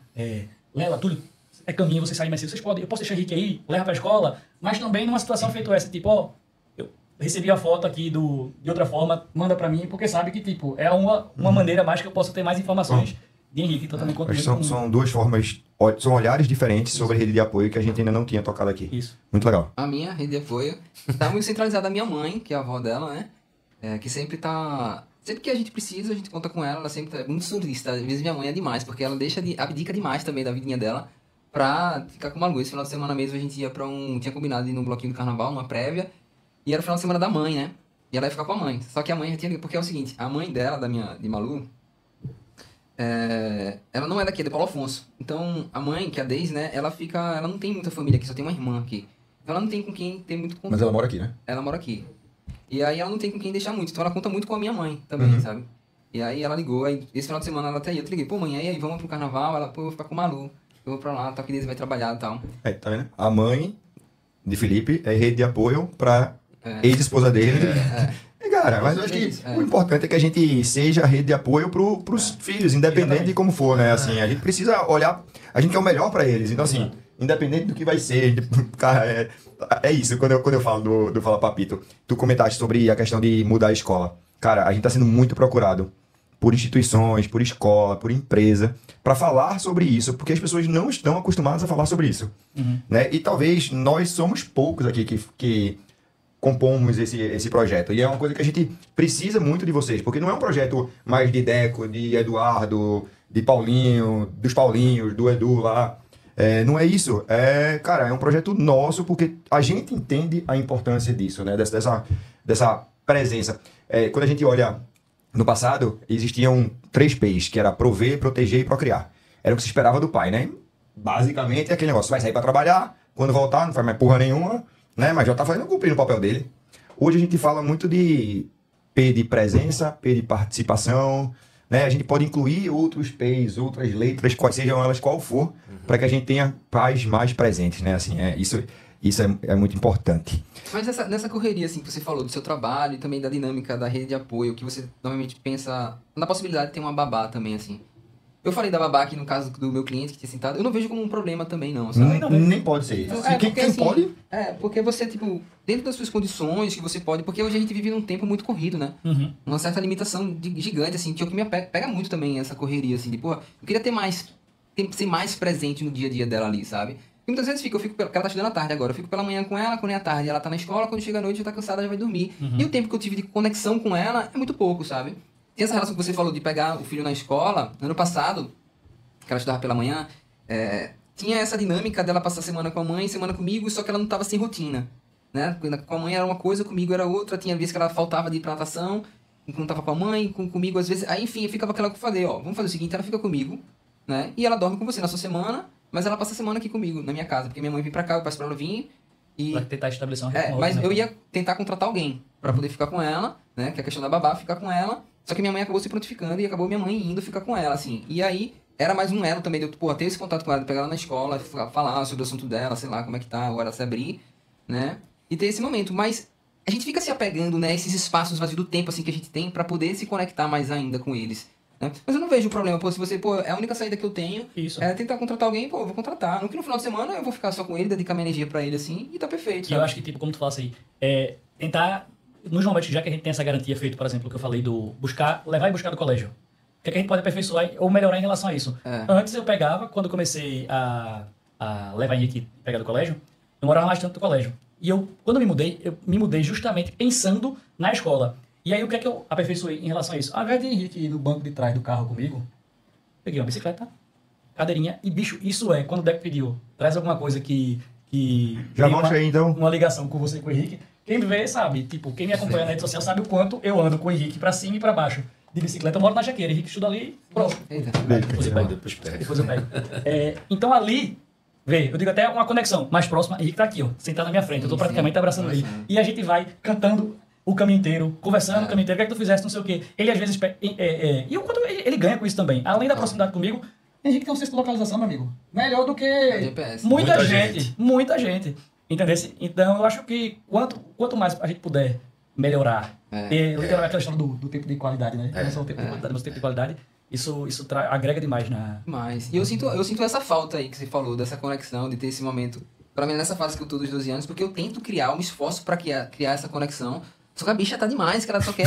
Lela, Túlio, é caminho, vocês saem mais cedo. Eu posso deixar Henrique aí, leva pra escola, mas também numa situação feita essa, tipo, eu recebi a foto aqui de outra forma, manda pra mim, porque sabe que, tipo, é uma maneira mais que eu possa ter mais informações de Henrique. Então também conto Mas muito são duas formas, são olhares diferentes sobre a rede de apoio que a gente ainda não tinha tocado aqui. Isso. Muito legal. A minha rede de apoio tá muito centralizada. A minha mãe, que é a avó dela, né? Que sempre tá... Sempre que a gente precisa, a gente conta com ela. Ela sempre tá muito surista. Às vezes minha mãe é demais, porque ela abdica demais também da vidinha dela pra ficar com uma luz. Esse final de semana mesmo a gente ia pra tinha combinado de ir num bloquinho do carnaval, numa prévia. E era o final de semana da mãe, né? E ela ia ficar com a mãe. Só que a mãe já tinha... Porque é o seguinte, a mãe dela, de Malu... ela não é daqui, é de Paulo Afonso. Então, a mãe, que é a Deise, né? Ela não tem muita família aqui, só tem uma irmã aqui. Então, ela não tem com quem ter muito contato. Mas ela mora aqui, né? Ela mora aqui. E aí, ela não tem com quem deixar muito. Então, ela conta muito com a minha mãe também, sabe? E aí, ela ligou. Aí, esse final de semana, ela até ia. Eu liguei, pô, mãe, aí vamos pro carnaval? Ela, pô, eu vou ficar com o Malu. Eu vou pra lá, tal, que Deise vai trabalhar e tal. Tá vendo? A mãe de Felipe é rede de apoio pra ex-esposa dele. Cara, mas eu acho que o importante é que a gente seja a rede de apoio pros filhos, independente de como for, né? Assim, a gente precisa olhar, a gente quer o melhor pra eles. Então, assim, independente do que vai ser, cara, é isso. Quando eu falo do Fala Papito, tu comentaste sobre a questão de mudar a escola. Cara, a gente tá sendo muito procurado por instituições, por escola, por empresa, para falar sobre isso, porque as pessoas não estão acostumadas a falar sobre isso, né? E talvez nós somos poucos aqui que compomos esse projeto. E é uma coisa que a gente precisa muito de vocês, porque não é um projeto mais de Deco, de Eduardo, de Paulinho, dos Paulinhos, do Edu lá. Não é isso. Cara, é um projeto nosso, porque a gente entende a importância disso, né? Dessa presença. Quando a gente olha no passado, existiam 3 P's, que era prover, proteger e procriar. Era o que se esperava do pai, né? Basicamente é aquele negócio, vai sair para trabalhar, quando voltar não faz mais porra nenhuma, né? Mas já tá cumprindo o papel dele. Hoje a gente fala muito de P de presença, P de participação, né? A gente pode incluir outros P's, outras letras, sejam elas qual for, para que a gente tenha pais mais presentes, né? Assim, isso é muito importante. Mas nessa correria, assim, que você falou do seu trabalho e também da dinâmica da rede de apoio, que você normalmente pensa na possibilidade de ter uma babá também, assim. Eu falei da babá aqui no caso do meu cliente que tinha sentado, eu não vejo como um problema também, não, sabe? Nem pode ser. Quem pode? Porque você, tipo, dentro das suas condições que você pode, porque hoje a gente vive num tempo muito corrido, né? Uma certa limitação gigante, assim, que é o que me pega muito também essa correria, assim, de, porra, eu queria ser mais presente no dia a dia dela ali, sabe? E muitas vezes eu fico porque ela tá estudando à tarde agora, eu fico pela manhã com ela, quando é à tarde ela tá na escola, quando chega à noite já tá cansada, já vai dormir. E o tempo que eu tive de conexão com ela é muito pouco, sabe? Tem essa relação que você falou de pegar o filho na escola, ano passado, que ela estudava pela manhã, tinha essa dinâmica dela passar semana com a mãe, semana comigo, só que ela não tava sem rotina, né? Com a mãe era uma coisa, comigo era outra, tinha vezes que ela faltava de ir pra natação, não tava com a mãe, comigo às vezes, aí enfim, ficava aquela que eu falei, ó, vamos fazer o seguinte, ela fica comigo, né? E ela dorme com você na sua semana, mas ela passa a semana aqui comigo, na minha casa, porque minha mãe vem pra cá, eu peço pra ela vir e... Pra tentar estabelecer uma rotina, mas né? eu ia tentar contratar alguém pra poder ficar com ela, né? Que é a questão da babá, ficar com ela. Só que minha mãe acabou se prontificando e acabou minha mãe indo ficar com ela, assim. E aí, era mais um elo também de eu, pô, ter esse contato com ela, pegar ela na escola, falar sobre o assunto dela, sei lá, como é que tá, agora se abrir, né? E ter esse momento. Mas a gente fica se apegando, né, esses espaços vazios do tempo, assim, que a gente tem pra poder se conectar mais ainda com eles. Né? Mas eu não vejo problema, pô, se você, pô, é a única saída que eu tenho, Isso. é tentar contratar alguém, pô, eu vou contratar. No final de semana eu vou ficar só com ele, dedicar minha energia pra ele, assim, e tá perfeito. E eu acho que, tipo, como tu fala assim, tentar, nos momentos, já que a gente tem essa garantia feita, por exemplo, o que eu falei do levar e buscar do colégio. O que é que a gente pode aperfeiçoar ou melhorar em relação a isso? Antes eu pegava, quando eu comecei a levar Henrique e pegar do colégio, eu morava mais tanto do colégio. E quando eu me mudei justamente pensando na escola. E aí, o que é que eu aperfeiçoei em relação a isso? Ao invés de Henrique ir no banco de trás do carro comigo, peguei uma bicicleta, cadeirinha, e bicho, isso quando o Deco pediu, traz alguma coisa que Já tem mostra aí, então. uma ligação com você e com o Henrique. Quem me vê sabe, tipo, quem me acompanha na rede social sabe o quanto eu ando com o Henrique pra cima e pra baixo. De bicicleta, eu moro na Jaqueira, Henrique estuda ali, pronto. Eita. Depois eu pego. Então ali, eu digo até uma conexão mais próxima, Henrique tá aqui, ó, sentado na minha frente, eu tô praticamente abraçando ele. E a gente vai cantando o caminho inteiro, conversando o caminho inteiro, o que é que tu fizeste, não sei o quê. Ele às vezes... E o quanto ele ganha com isso também. Além da proximidade comigo, Henrique tem um senso de localização, meu amigo. Melhor do que GPS. muita gente. Entendeu? Então, eu acho que quanto mais a gente puder melhorar, literalmente aquela história do tempo de qualidade, né? Não só o tempo de quantidade, mas o tempo de qualidade, isso agrega demais na... Mas, e eu sinto essa falta aí que você falou, dessa conexão, de ter esse momento. Pra mim, nessa fase que eu tô dos 12 anos, porque eu tento criar, eu me esforço pra criar essa conexão. Só que a bicha tá demais, que ela só quer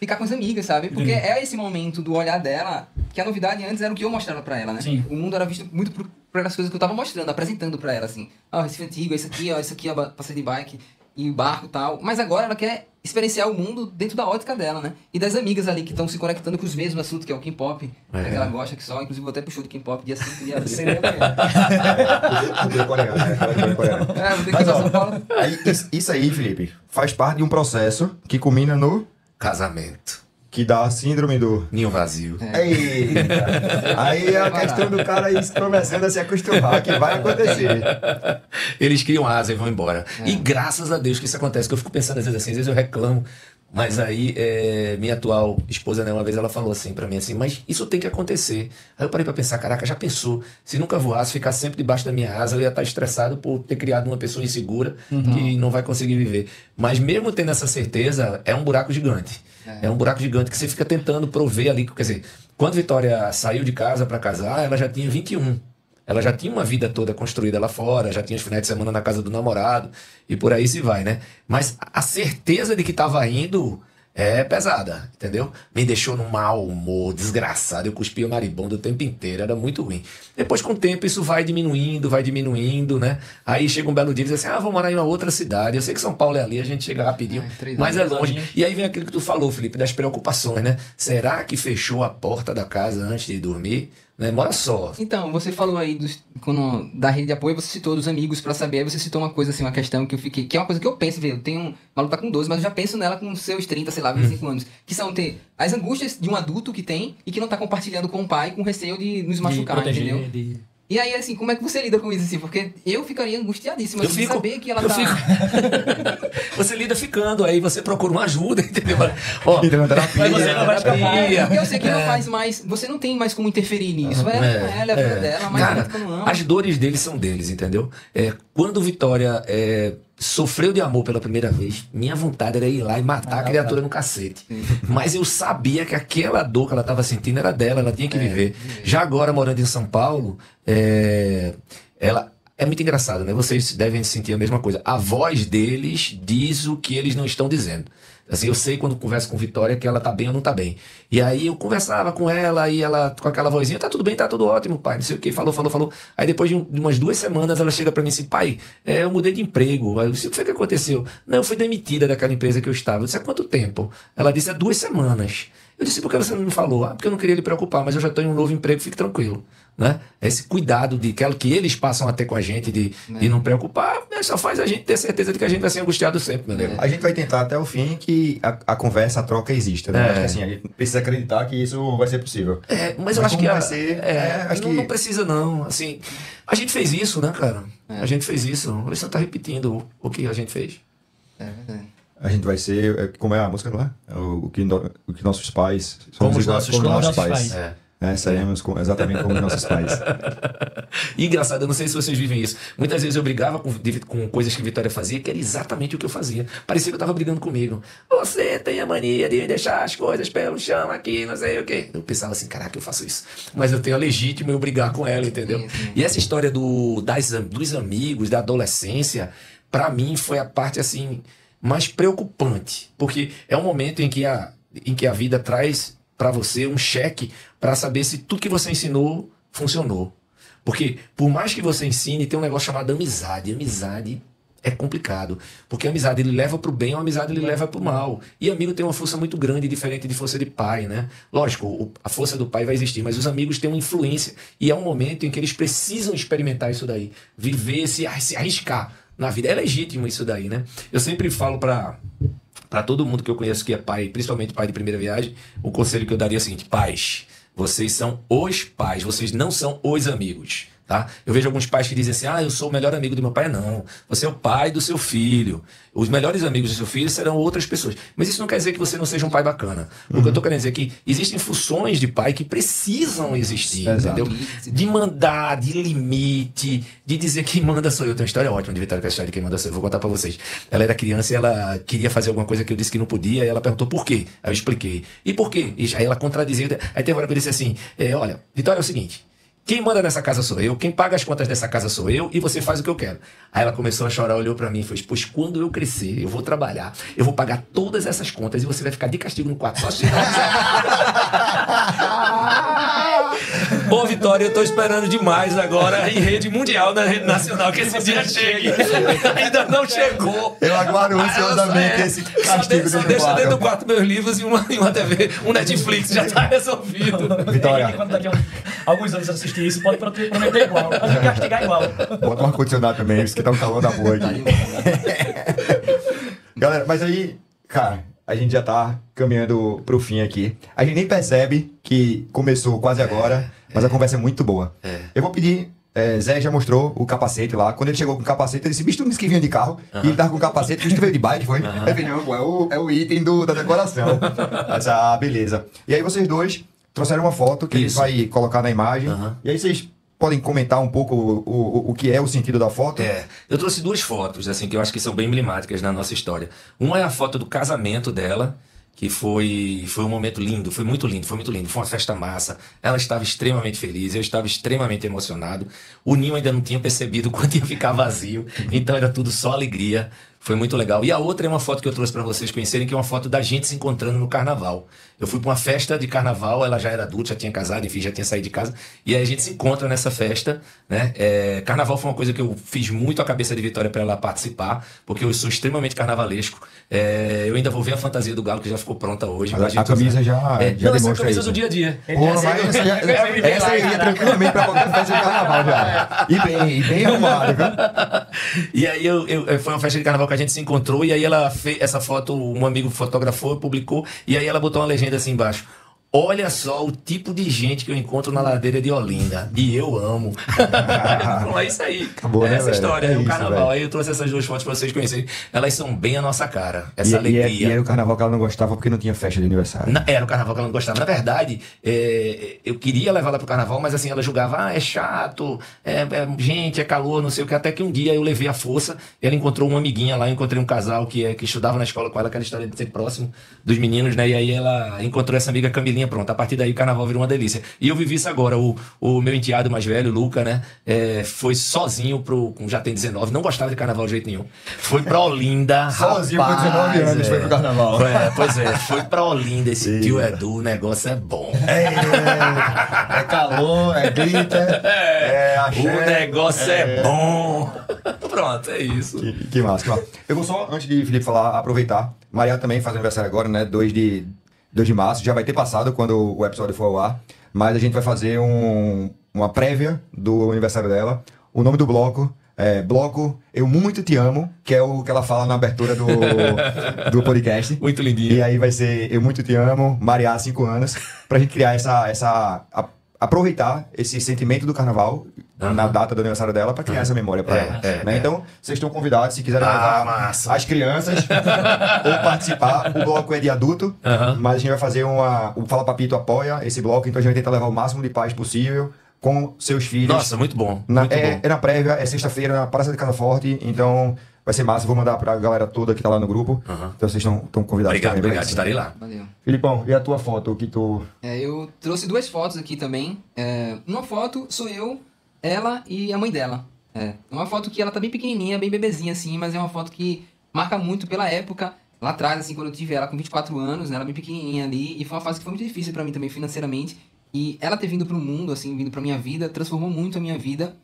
ficar com as amigas, sabe? Porque é esse momento do olhar dela, que a novidade antes era o que eu mostrava pra ela, né? Sim. O mundo era visto muito pelas coisas que eu tava mostrando, apresentando pra ela, assim. Recife Antigo, isso aqui, ó, passeio de bike e barco e tal. Mas agora ela quer experienciar o mundo dentro da ótica dela, né? E das amigas ali que estão se conectando com os mesmos assuntos, que é o K-pop, né? Que ela gosta, que só, inclusive, vou até puxar do K-pop dia 5 de abril. Vou ter que ir pra São Paulo. Isso aí, Felipe, faz parte de um processo que culmina no... Casamento. Que dá a síndrome do... Ninho vazio. Eita. Aí é a questão do cara ir começando a se acostumar, que vai acontecer. Eles criam asa e vão embora. E graças a Deus que isso acontece, que eu fico pensando às vezes assim, às vezes eu reclamo, mas aí minha atual esposa, né, uma vez ela falou assim pra mim assim, mas isso tem que acontecer. Aí eu parei pra pensar, caraca, já pensou, se nunca voasse, ficar sempre debaixo da minha asa, eu ia estar estressado por ter criado uma pessoa insegura que não vai conseguir viver. Mas mesmo tendo essa certeza, é um buraco gigante. É um buraco gigante que você fica tentando prover ali. Quer dizer, quando Vitória saiu de casa para casar, ela já tinha 21. Ela já tinha uma vida toda construída lá fora, já tinha os finais de semana na casa do namorado e por aí se vai, né? Mas a certeza de que estava indo é pesada, entendeu? Me deixou num mau humor, desgraçado. Eu cuspia o maribondo o tempo inteiro, era muito ruim. Depois, com o tempo, isso vai diminuindo, né? Aí chega um belo dia e diz assim, vou morar em uma outra cidade. Eu sei que São Paulo é ali, a gente chega rapidinho, mas é longe. E aí vem aquilo que tu falou, Felipe, das preocupações, né? Será que fechou a porta da casa antes de dormir? Né? Mora só. Então, você falou aí da rede de apoio, você citou dos amigos pra saber, aí você citou uma coisa assim, uma questão que eu fiquei, que é uma coisa que eu penso, eu tenho, o maluco tá com 12, mas eu já penso nela com seus 30, sei lá, 25 anos, que são ter as angústias de um adulto que tem e que não tá compartilhando com o pai, com receio de nos machucar, proteger, entendeu? E aí, assim, como é que você lida com isso, assim? Porque eu ficaria angustiadíssimo, Eu assim, fico, de saber que ela eu tá... fico. Você lida ficando, aí você procura uma ajuda, entendeu? Ó, Mas você não vai escapar. Porque eu sei que não faz mais... Você não tem mais como interferir nisso. Ela é a vida dela, mas cara, ela não ama. as dores deles são deles, entendeu? Quando Vitória sofreu de amor pela primeira vez, minha vontade era ir lá e matar a criatura no cacete. Mas eu sabia que aquela dor que ela estava sentindo era dela, ela tinha que viver. Já agora, morando em São Paulo, ela... É muito engraçado, né? Vocês devem sentir a mesma coisa. A voz deles diz o que eles não estão dizendo. Assim, eu sei quando converso com Vitória que ela tá bem ou não tá bem. E aí eu conversava com ela e ela com aquela vozinha, tá tudo bem, tá tudo ótimo, pai, não sei o que, falou. Aí depois de umas 2 semanas ela chega pra mim assim, pai, eu mudei de emprego. Aí eu disse, o que foi que aconteceu? Não, eu fui demitida daquela empresa que eu estava. Eu disse, há quanto tempo? Ela disse, há 2 semanas. Eu disse, por que você não me falou? Porque eu não queria lhe preocupar, mas eu já estou em um novo emprego, fique tranquilo. Né? Esse cuidado que eles passam a ter com a gente de não preocupar, só faz a gente ter certeza de que a gente vai ser angustiado sempre, meu nego. A gente vai tentar até o fim que a conversa, a troca exista, né? Acho que assim, a gente precisa acreditar que isso vai ser possível. Mas eu acho que vai ser, não precisa não, assim, a gente fez isso, né, cara? A gente fez isso, o Alessandro tá repetindo o que a gente fez. É verdade. A gente vai ser, como é a música, não é? O que nossos pais Como os iguais nossos como pais. pais. né? Seremos exatamente como nossos pais. E engraçado, eu não sei se vocês vivem isso. Muitas vezes eu brigava com coisas que Vitória fazia, que era exatamente o que eu fazia. Parecia que eu tava brigando comigo. Você tem a mania de deixar as coisas pelo chão aqui, não sei o quê. Eu pensava assim, caraca, eu faço isso. Mas eu tenho a legítima eu brigar com ela, entendeu? Sim. E essa história dos amigos, da adolescência, pra mim foi a parte, assim, mais preocupante. Porque é um momento em que a vida traz pra você um cheque pra saber se tudo que você ensinou funcionou. Porque, por mais que você ensine, tem um negócio chamado amizade. Amizade é complicado. Porque a amizade ele leva pro bem, ou a amizade ele leva pro mal. E amigo tem uma força muito grande, diferente de força de pai, né? Lógico, a força do pai vai existir, mas os amigos têm uma influência. E é um momento em que eles precisam experimentar isso daí. Viver, se arriscar na vida. É legítimo isso daí, né? Eu sempre falo pra todo mundo que eu conheço que é pai, principalmente pai de primeira viagem, o conselho que eu daria é o seguinte: pais, vocês são os pais, vocês não são os amigos, tá? Eu vejo alguns pais que dizem assim, eu sou o melhor amigo do meu pai. Não, você é o pai do seu filho. Os melhores amigos do seu filho serão outras pessoas. Mas isso não quer dizer que você não seja um pai bacana. O que eu tô querendo dizer é que existem funções de pai que precisam existir, entendeu? De mandar, de limite, de dizer quem manda sou eu. Tem uma história ótima de Vitória, que é a história de quem manda sou eu. Vou contar pra vocês. Ela era criança e ela queria fazer alguma coisa que eu disse que não podia, e ela perguntou por quê. Aí eu expliquei. E por quê? E aí ela contradizia. Aí teve uma hora que eu disse assim, olha, Vitória, é o seguinte, quem manda nessa casa sou eu, quem paga as contas dessa casa sou eu, e você faz o que eu quero. Aí ela começou a chorar, olhou pra mim e fez, pois quando eu crescer, eu vou trabalhar, eu vou pagar todas essas contas e você vai ficar de castigo no quarto, só assistindo. Bom, Vitória, eu tô esperando demais agora em rede mundial, na rede nacional, que esse dia chegue. Ainda não chegou. Eu aguardo ansiosamente esse castigo só deixa dentro do quarto meus livros e uma TV, um Netflix, já tá resolvido. Vitória. Quando daqui a alguns anos assistir isso, pode prometer igual, pode castigar igual. Bota um ar-condicionado também, isso que tá um calor da boa aqui. Galera, mas aí, cara, a gente já tá caminhando pro fim aqui. A gente nem percebe que começou quase agora, mas a conversa é muito boa. Eu vou pedir... Zé já mostrou o capacete lá. Quando ele chegou com o capacete, ele disse, bicho, tu disse que vinha de carro. E ele tava com o capacete, bicho, tu veio de bike, foi? Eu falei, não, pô, é o item da decoração. Mas, beleza. E aí vocês dois trouxeram uma foto que ele vai colocar na imagem. E aí vocês podem comentar um pouco o que é o sentido da foto? Eu trouxe duas fotos, assim, que eu acho que são bem emblemáticas na nossa história. Uma é a foto do casamento dela, que foi um momento lindo, foi muito lindo, foi uma festa massa. Ela estava extremamente feliz, eu estava extremamente emocionado. O Ninho ainda não tinha percebido quanto ia ficar vazio, então era tudo só alegria. Foi muito legal. E a outra é uma foto que eu trouxe para vocês conhecerem, que é uma foto da gente se encontrando no carnaval. Eu fui para uma festa de carnaval, ela já era adulta, já tinha casado, enfim, já tinha saído de casa. E aí a gente se encontra nessa festa, né? Carnaval foi uma coisa que eu fiz muito a cabeça de Vitória para ela participar, porque eu sou extremamente carnavalesco. Eu ainda vou ver a fantasia do Galo, que já ficou pronta hoje. A camisa já não, demonstra essa é a camisa isso. do dia a dia. Essa iria tranquilamente para qualquer festa de carnaval já. E bem arrumado, viu? E aí foi uma festa de carnaval que a gente se encontrou, e aí ela fez essa foto, um amigo fotografou, publicou, e aí ela botou uma legenda assim embaixo: olha só o tipo de gente que eu encontro na ladeira de Olinda. E eu amo. Então é isso aí. Acabou, né, essa história, é o isso, carnaval. velho. Aí eu trouxe essas duas fotos pra vocês conhecerem. Elas são bem a nossa cara. Essa alegria. E era o carnaval que ela não gostava porque não tinha festa de aniversário. Era o carnaval que ela não gostava. Na verdade, eu queria levar ela pro carnaval, mas assim, ela julgava, é chato, gente, é calor, não sei o que. Até que um dia eu levei a força, ela encontrou uma amiguinha lá, eu encontrei um casal que estudava na escola com ela, aquela história de ser próximo dos meninos, né? E aí ela encontrou essa amiga Camilinha, pronto. A partir daí o carnaval virou uma delícia. E eu vivi isso agora. O meu enteado mais velho, o Luca, né? Foi sozinho já tem 19, não gostava de carnaval de jeito nenhum. Foi pra Olinda. Sozinho com 19 anos foi pro carnaval. Foi pra Olinda. Esse tio Edu, o negócio é bom. É calor, é glitter, axé. O negócio é bom. Pronto, é isso. Que massa, que massa. Eu vou só, antes de Felipe falar, aproveitar. Maria também faz aniversário agora, né? 2 de março. Já vai ter passado quando o episódio for ao ar. Mas a gente vai fazer uma prévia do aniversário dela. O nome do bloco é Bloco Eu Muito Te Amo, que é o que ela fala na abertura do podcast. Muito lindinho. E aí vai ser Eu Muito Te Amo, Maria há 5 anos, pra gente criar a aproveitar esse sentimento do carnaval na data do aniversário dela para criar essa memória para ela. Né? Então, vocês estão convidados, se quiserem levar as crianças ou participar. O bloco é de adulto, mas a gente vai fazer o Fala Papito apoia esse bloco, então a gente vai tentar levar o máximo de paz possível com seus filhos. Nossa, muito bom. Muito bom. É na prévia, é sexta-feira, na Praça de Casa Forte, então vai ser massa. Vou mandar pra galera toda que tá lá no grupo. Então vocês estão convidados. Obrigado, estarei lá. Valeu. Filipão, e a tua foto que tu... Eu trouxe 2 fotos aqui também. Uma foto sou eu, ela e a mãe dela. Uma foto que ela tá bem pequenininha, bem bebezinha assim, mas é uma foto que marca muito pela época. Lá atrás, assim, quando eu tive ela com 24 anos, né, ela bem pequenininha ali. E foi uma fase que foi muito difícil pra mim também financeiramente. E ela ter vindo pro mundo, assim, vindo pra minha vida, transformou muito a minha vida.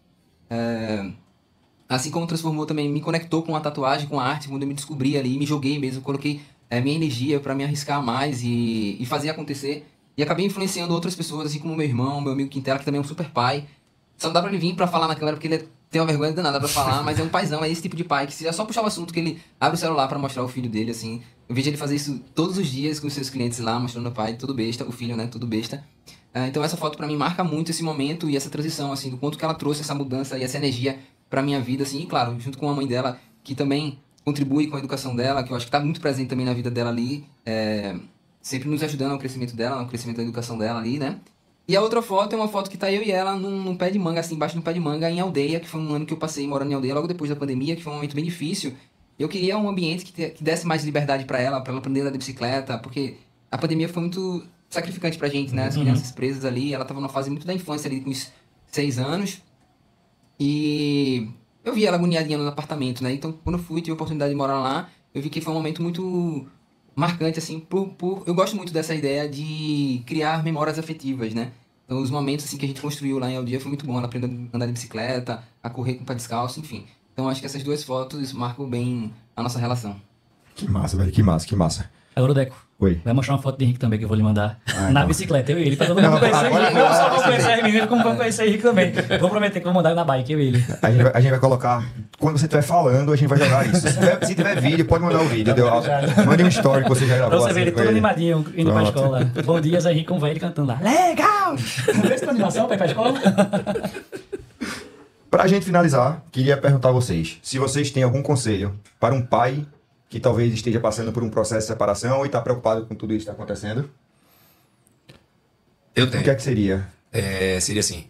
Assim como transformou também, me conectou com a tatuagem, com a arte, quando eu me descobri ali, me joguei mesmo, coloquei minha energia pra me arriscar mais e fazer acontecer. E acabei influenciando outras pessoas, assim como meu irmão, meu amigo Quintela, que também é um super pai. Só não dá pra ele vir pra falar na câmera, porque ele tem uma vergonha danada pra falar, mas é um paizão, é esse tipo de pai, que se é só puxar o assunto, que ele abre o celular pra mostrar o filho dele, assim. Eu vejo ele fazer isso todos os dias com os seus clientes lá, mostrando o pai, tudo besta, o filho, né, tudo besta. Então essa foto pra mim marca muito esse momento e essa transição, assim, do quanto que ela trouxe essa mudança e essa energia pra minha vida, assim, e claro, junto com a mãe dela, que também contribui com a educação dela, que eu acho que tá muito presente também na vida dela ali, sempre nos ajudando ao crescimento dela, no crescimento da educação dela ali, né? E a outra foto é uma foto que tá eu e ela num pé de manga, assim, embaixo do pé de manga, em Aldeia, que foi um ano que eu passei morando em Aldeia, logo depois da pandemia, que foi um momento bem difícil. Eu queria um ambiente que desse mais liberdade pra ela aprender a andar de bicicleta, porque a pandemia foi muito sacrificante pra gente, né? As crianças presas ali, ela tava numa fase muito da infância ali, com uns 6 anos. E eu vi ela agoniadinha no apartamento, né? Então, quando eu tive a oportunidade de morar lá, eu vi que foi um momento muito marcante, assim, eu gosto muito dessa ideia de criar memórias afetivas, né? Então, os momentos, assim, que a gente construiu lá em Aldeia foi muito bom. Ela aprendeu a andar de bicicleta, a correr com o pé descalço, enfim. Então, acho que essas 2 fotos marcam bem a nossa relação. Que massa, velho, que massa. Agora o Deco. Oi. Vai mostrar uma foto de Henrique também, que eu vou lhe mandar. Na então. bicicleta, eu e ele. Pra todo mundo conhecer Henrique. Não só vou conhecer as meninas, como vou conhecer Henrique também. Vou prometer que vou mandar na bike, eu e ele. A gente vai colocar... Quando você estiver falando, a gente vai jogar isso. Se tiver vídeo, pode mandar o vídeo. Mande um story que você já gravou. Pra você ver ele com todo animadinho, indo pra escola. Bom dia, Zé Henrique com o velho cantando lá. Legal! Vamos ver se tem animação pra ir pra escola? Pra gente finalizar, queria perguntar a vocês. Se vocês têm algum conselho para um pai que talvez esteja passando por um processo de separação e está preocupado com tudo isso que está acontecendo. Eu O tenho. que é que seria? Seria assim,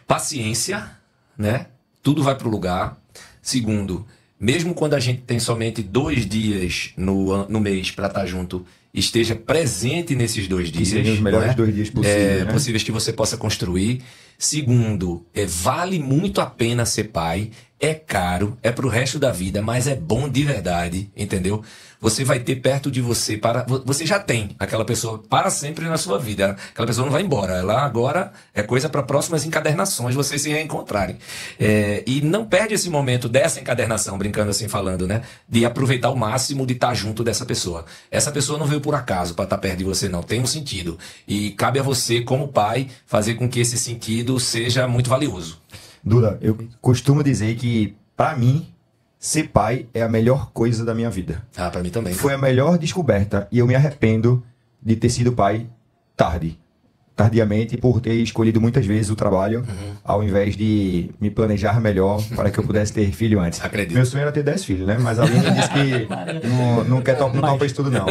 paciência, né? Tudo vai pro lugar. Segundo, mesmo quando a gente tem somente 2 dias no mês para estar junto, esteja presente nesses 2 dias. Que seriam os melhores não é? 2 dias possíveis, né? Possíveis que você possa construir. Segundo, vale muito a pena ser pai. É caro, é pro resto da vida, mas é bom de verdade, entendeu? Você vai ter perto de você você já tem aquela pessoa para sempre na sua vida. Aquela pessoa não vai embora. Ela agora é coisa para próximas encadernações, vocês se reencontrarem. E não perde esse momento dessa encadernação, brincando assim, falando, né? De aproveitar o máximo de estar junto dessa pessoa. Essa pessoa não veio por acaso para estar perto de você, não. Tem um sentido. E cabe a você, como pai, fazer com que esse sentido seja muito valioso. Duda, eu costumo dizer que, pra mim, ser pai é a melhor coisa da minha vida. Ah, pra mim também. Foi a melhor descoberta e eu me arrependo de ter sido pai tardiamente, por ter escolhido muitas vezes o trabalho, ao invés de me planejar melhor para que eu pudesse ter filho antes. Acredito. Meu sonho era ter 10 filhos, né? Mas a Aline disse que não topa isso tudo, não.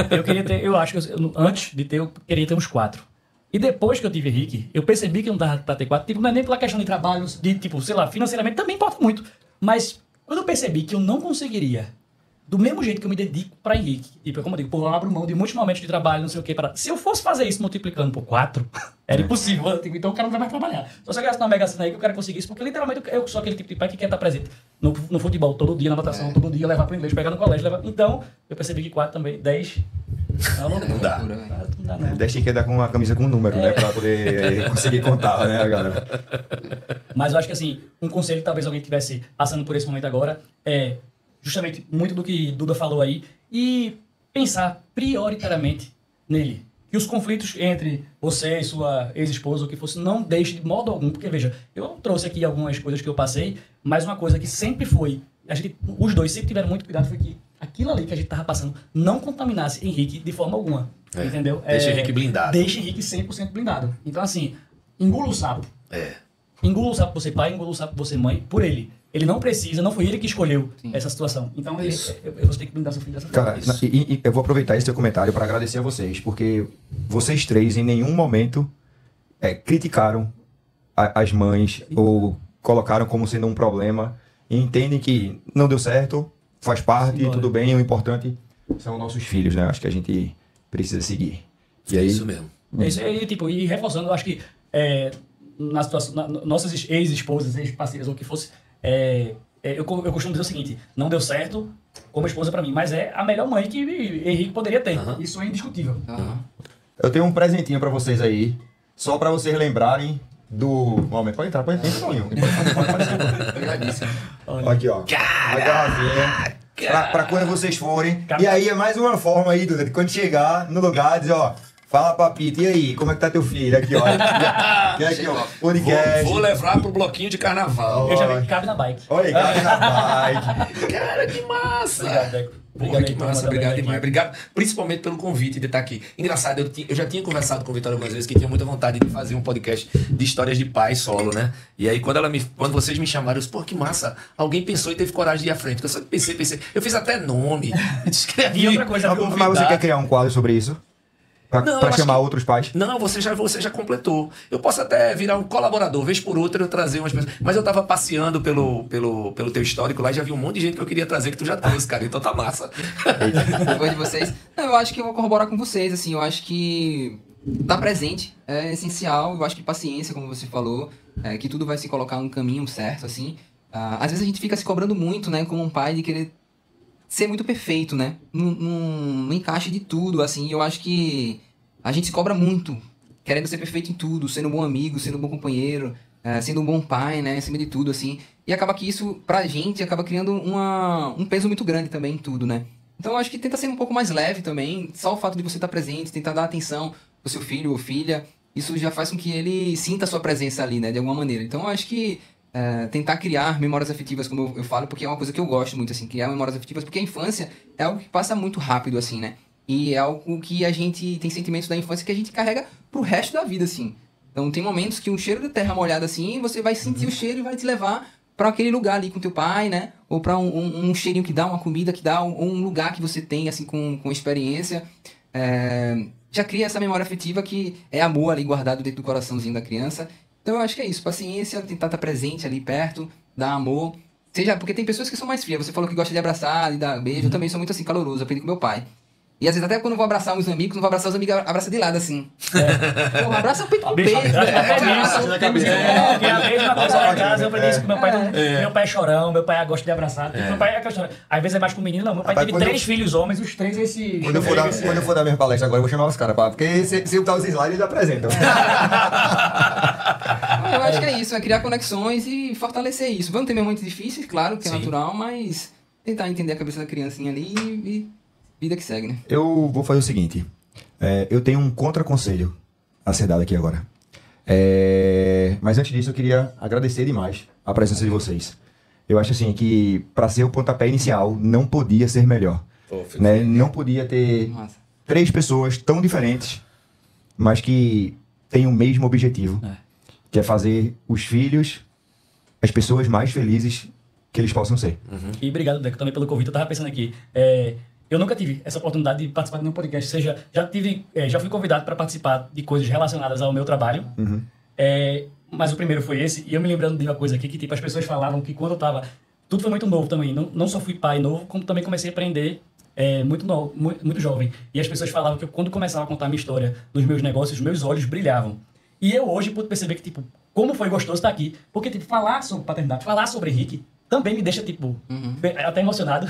Eu acho que antes de ter, eu queria ter uns 4. E depois que eu tive Henrique, eu percebi que não dava pra ter 4. Tipo, não é nem pela questão de trabalho, de tipo, sei lá, financeiramente também importa muito. Mas quando eu percebi que eu não conseguiria, do mesmo jeito que eu me dedico pra Henrique, tipo, como eu digo, pô, eu abro mão de muitos momentos de trabalho, não sei o que, se eu fosse fazer isso multiplicando por 4, era impossível. Então o cara não vai mais trabalhar. Só se eu gasto na Mega Sena aí que o cara conseguisse, porque literalmente eu sou aquele tipo de pai que quer estar presente no futebol, todo dia, na natação, todo dia, levar pro inglês, pegar no colégio, levar. Então, eu percebi que 4 também, 10. Não dá. Não dá, não. Deixa que dar com uma camisa com um número, né? Pra poder conseguir contar, né, galera? Mas eu acho que, assim, um conselho que talvez alguém estivesse passando por esse momento agora é justamente muito do que Duda falou aí e pensar prioritariamente nele. Que os conflitos entre você e sua ex-esposa, ou que fosse, não deixe de modo algum. Porque, veja, eu trouxe aqui algumas coisas que eu passei, mas uma coisa que sempre foi, os dois sempre tiveram muito cuidado, foi que aquilo ali que a gente tava passando não contaminasse Henrique de forma alguma. Entendeu? Deixa Henrique blindado. Deixa Henrique 100% blindado. Então, assim, engula o sapo. Engula o sapo por ser pai, engula o sapo por ser mãe, por ele. Ele não precisa, não foi ele que escolheu essa situação. Então, você tem que blindar seu filho dessa forma. Cara, e eu vou aproveitar esse seu comentário para agradecer a vocês, porque vocês três em nenhum momento criticaram as mães ou colocaram como sendo um problema e entendem que não deu certo, faz parte, tudo bem, o importante são nossos filhos, né? Acho que a gente precisa seguir. E aí, Isso mesmo. E reforçando, eu acho que na situação, nossas ex-esposas, ex-parceiras ou o que fosse, eu costumo dizer o seguinte: não deu certo como esposa pra mim, mas é a melhor mãe que Henrique poderia ter. Isso é indiscutível. eu tenho um presentinho para vocês aí, só para vocês lembrarem do momento. Pode entrar, pode entrar. Obrigadíssimo. Aqui, ó. A garrafinha. Pra quando vocês forem. E aí é mais uma forma aí, Duda, de quando chegar no lugar, dizer, ó, fala papito, e aí, como é que tá teu filho? Aqui, ó. Aqui, ó. Podcast. Vou levar pro bloquinho de carnaval. Eu já vi que cabe na bike. Olha aí, cabe na bike. Cara, que massa! Obrigado, Deco. Porra, que massa, obrigado demais. Aqui. Obrigado, principalmente pelo convite de estar aqui. Engraçado, eu já tinha conversado com a Vitória algumas vezes que tinha muita vontade de fazer um podcast de histórias de pai solo, né? E aí, quando vocês me chamaram, eu disse, pô, que massa. Alguém pensou e teve coragem de ir à frente. Eu só pensei. Eu fiz até nome. Escrevi. E outra coisa, Mas você quer criar um quadro sobre isso? Não, Pra eu chamar acho outros pais? Não, você já completou. Eu posso até virar um colaborador, vez por outra eu trazer umas pessoas. Mas eu tava passeando pelo teu histórico lá e já vi um monte de gente que eu queria trazer que tu já trouxe, cara. Então tá massa. Depois de vocês. Não, eu acho que eu vou corroborar com vocês, assim, eu acho que estar presente é essencial, eu acho que paciência, como você falou, que tudo vai se colocar no caminho certo, assim. Às vezes a gente fica se cobrando muito, né, como um pai, de querer ser muito perfeito, né, no encaixe de tudo, assim, eu acho que a gente se cobra muito, querendo ser perfeito em tudo, sendo um bom amigo, sendo um bom companheiro, sendo um bom pai, né, acima de tudo, assim, e acaba que isso, pra gente, acaba criando um peso muito grande também em tudo, né. Então eu acho que tenta ser um pouco mais leve também, só o fato de você estar presente, tentar dar atenção pro seu filho ou filha, isso já faz com que ele sinta a sua presença ali, né, de alguma maneira. Então eu acho que tentar criar memórias afetivas, como eu falo, porque é uma coisa que eu gosto muito, assim, criar memórias afetivas, porque a infância é algo que passa muito rápido, assim, né, e é algo que a gente tem sentimentos da infância que a gente carrega pro resto da vida, assim. Então tem momentos que um cheiro de terra molhada, assim, você vai sentir o cheiro e vai te levar para aquele lugar ali com teu pai, né? Ou para um cheirinho que dá, uma comida que dá, um lugar que você tem, assim, com experiência. Já cria essa memória afetiva que é amor ali guardado dentro do coraçãozinho da criança. Então eu acho que é isso, paciência, tentar estar presente ali perto, dar amor. Porque tem pessoas que são mais frias. Você falou que gosta de abraçar, de dar beijo. Eu também sou muito assim, caloroso, aprendi com meu pai. E às vezes até quando eu vou abraçar uns amigos, não vou abraçar os amigos, abraça de lado, assim. Porra, abraça o peito com peito. Porque a mesma coisa lá em casa, eu aprendi isso com meu pai. Meu pai é chorão, meu pai gosta de abraçar. Meu pai às vezes é mais com menino, não. Meu pai teve 3 filhos homens, os 3 esse... Quando eu for dar minha palestra agora, eu vou chamar os caras, porque se eu botar os slides, eles apresentam. Eu acho que é isso, é criar conexões e fortalecer isso. Vão ter momentos difíceis, claro, que é natural, mas tentar entender a cabeça da criancinha ali e vida que segue, né? Eu vou fazer o seguinte. Eu tenho um contra-conselho a ser dado aqui agora. Mas antes disso, eu queria agradecer demais a presença de vocês. Eu acho assim que, para ser o pontapé inicial, não podia ser melhor. Né? Não podia ter 3 pessoas tão diferentes, mas que têm o mesmo objetivo, que é fazer os filhos, as pessoas mais felizes que eles possam ser. E obrigado, Deco, também pelo convite. Eu tava pensando aqui. Eu nunca tive essa oportunidade de participar de nenhum podcast. Já fui convidado para participar de coisas relacionadas ao meu trabalho. Mas o primeiro foi esse. E eu me lembrando de uma coisa aqui, que tipo, as pessoas falavam que quando eu tava... Tudo foi muito novo também. Não só fui pai novo, como também comecei a aprender muito novo, muito jovem. E as pessoas falavam que quando começava a contar a minha história nos meus negócios, meus olhos brilhavam. E eu hoje pude perceber que, tipo, como foi gostoso estar aqui. Porque, tipo, falar sobre paternidade, falar sobre Henrique, também me deixa, tipo, até emocionado.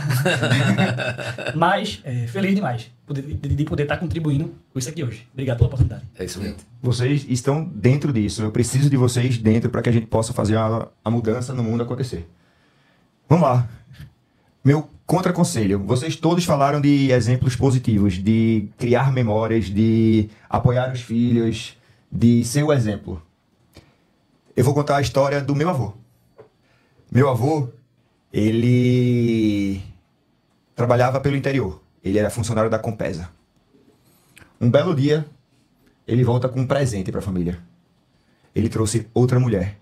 Mas feliz demais de poder estar contribuindo com isso aqui hoje. Obrigado pela oportunidade. É isso mesmo. Vocês estão dentro disso. Eu preciso de vocês dentro para que a gente possa fazer a mudança no mundo acontecer. Vamos lá. Meu contra-conselho. Vocês todos falaram de exemplos positivos, de criar memórias, de apoiar os filhos, de ser o exemplo. Eu vou contar a história do meu avô. Meu avô, ele trabalhava pelo interior. Ele era funcionário da Compesa. Um belo dia, ele volta com um presente para a família. ele trouxe outra mulher.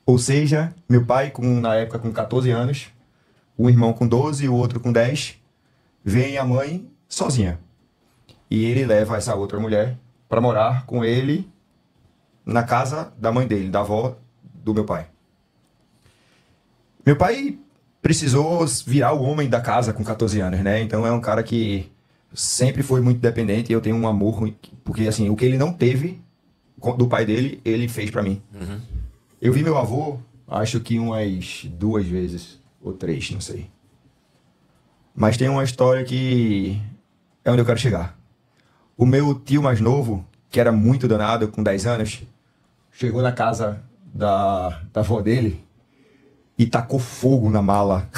Ou seja, meu pai, na época com 14 anos, um irmão com 12 e o outro com 10, vem a mãe sozinha. E ele leva essa outra mulher para morar com ele na casa da mãe dele, da avó do meu pai. Meu pai precisou virar o homem da casa com 14 anos, né? Então é um cara que sempre foi muito dependente e eu tenho um amor, porque assim, o que ele não teve do pai dele, ele fez para mim. Eu vi meu avô, acho que umas 2 vezes, ou 3, não sei. Mas tem uma história que é onde eu quero chegar. O meu tio mais novo, que era muito danado, com 10 anos, chegou na casa da avó dele e tacou fogo na mala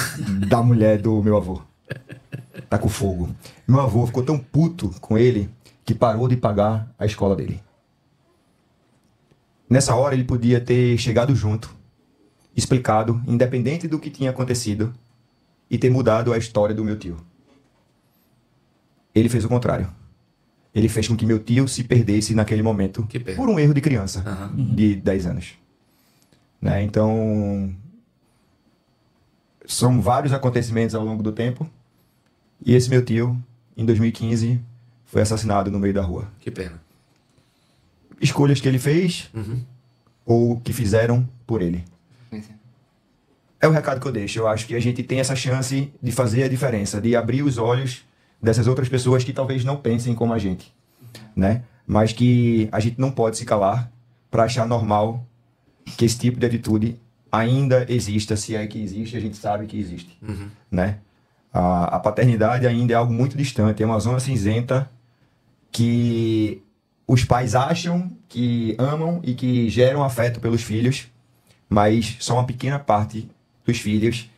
da mulher do meu avô. Tacou fogo. Meu avô ficou tão puto com ele que parou de pagar a escola dele. Nessa hora ele podia ter chegado junto, explicado, independente do que tinha acontecido, e ter mudado a história do meu tio. Ele fez o contrário. Ele fez com que meu tio se perdesse naquele momento por um erro de criança, de 10 anos. Né? Então, são vários acontecimentos ao longo do tempo, e esse meu tio, em 2015, foi assassinado no meio da rua. Que pena. Escolhas que ele fez, ou que fizeram por ele. É o recado que eu deixo. Eu acho que a gente tem essa chance de fazer a diferença, de abrir os olhos dessas outras pessoas que talvez não pensem como a gente, né? Mas que a gente não pode se calar para achar normal que esse tipo de atitude ainda exista, se é que existe, a gente sabe que existe, né? A paternidade ainda é algo muito distante, é uma zona cinzenta que os pais acham que amam e que geram afeto pelos filhos, mas só uma pequena parte dos filhos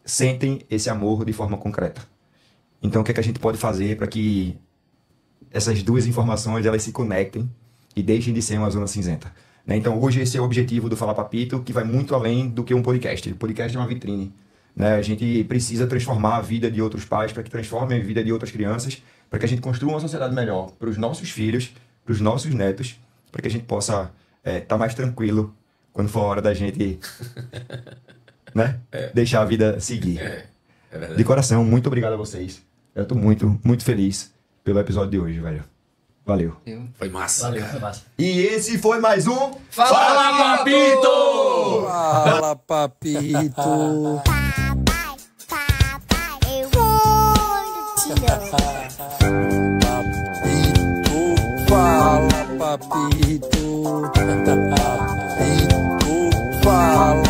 sentem esse amor de forma concreta. Então, o que é que a gente pode fazer para que essas duas informações elas se conectem e deixem de ser uma zona cinzenta? Né? Então, hoje esse é o objetivo do Fala Papito, que vai muito além do que um podcast. O podcast é uma vitrine. Né? A gente precisa transformar a vida de outros pais para que transformem a vida de outras crianças, para que a gente construa uma sociedade melhor para os nossos filhos, para os nossos netos, para que a gente possa estar mais tranquilo quando for a hora da gente né? Deixar a vida seguir. De coração, muito obrigado a vocês. Eu tô muito, muito feliz pelo episódio de hoje, velho. Valeu. Foi massa. Valeu, cara. foi massa. E esse foi mais um Fala, Papito! Fala, papito. Papai, eu vou te dar. Papito, fala, papito. Papito, fala.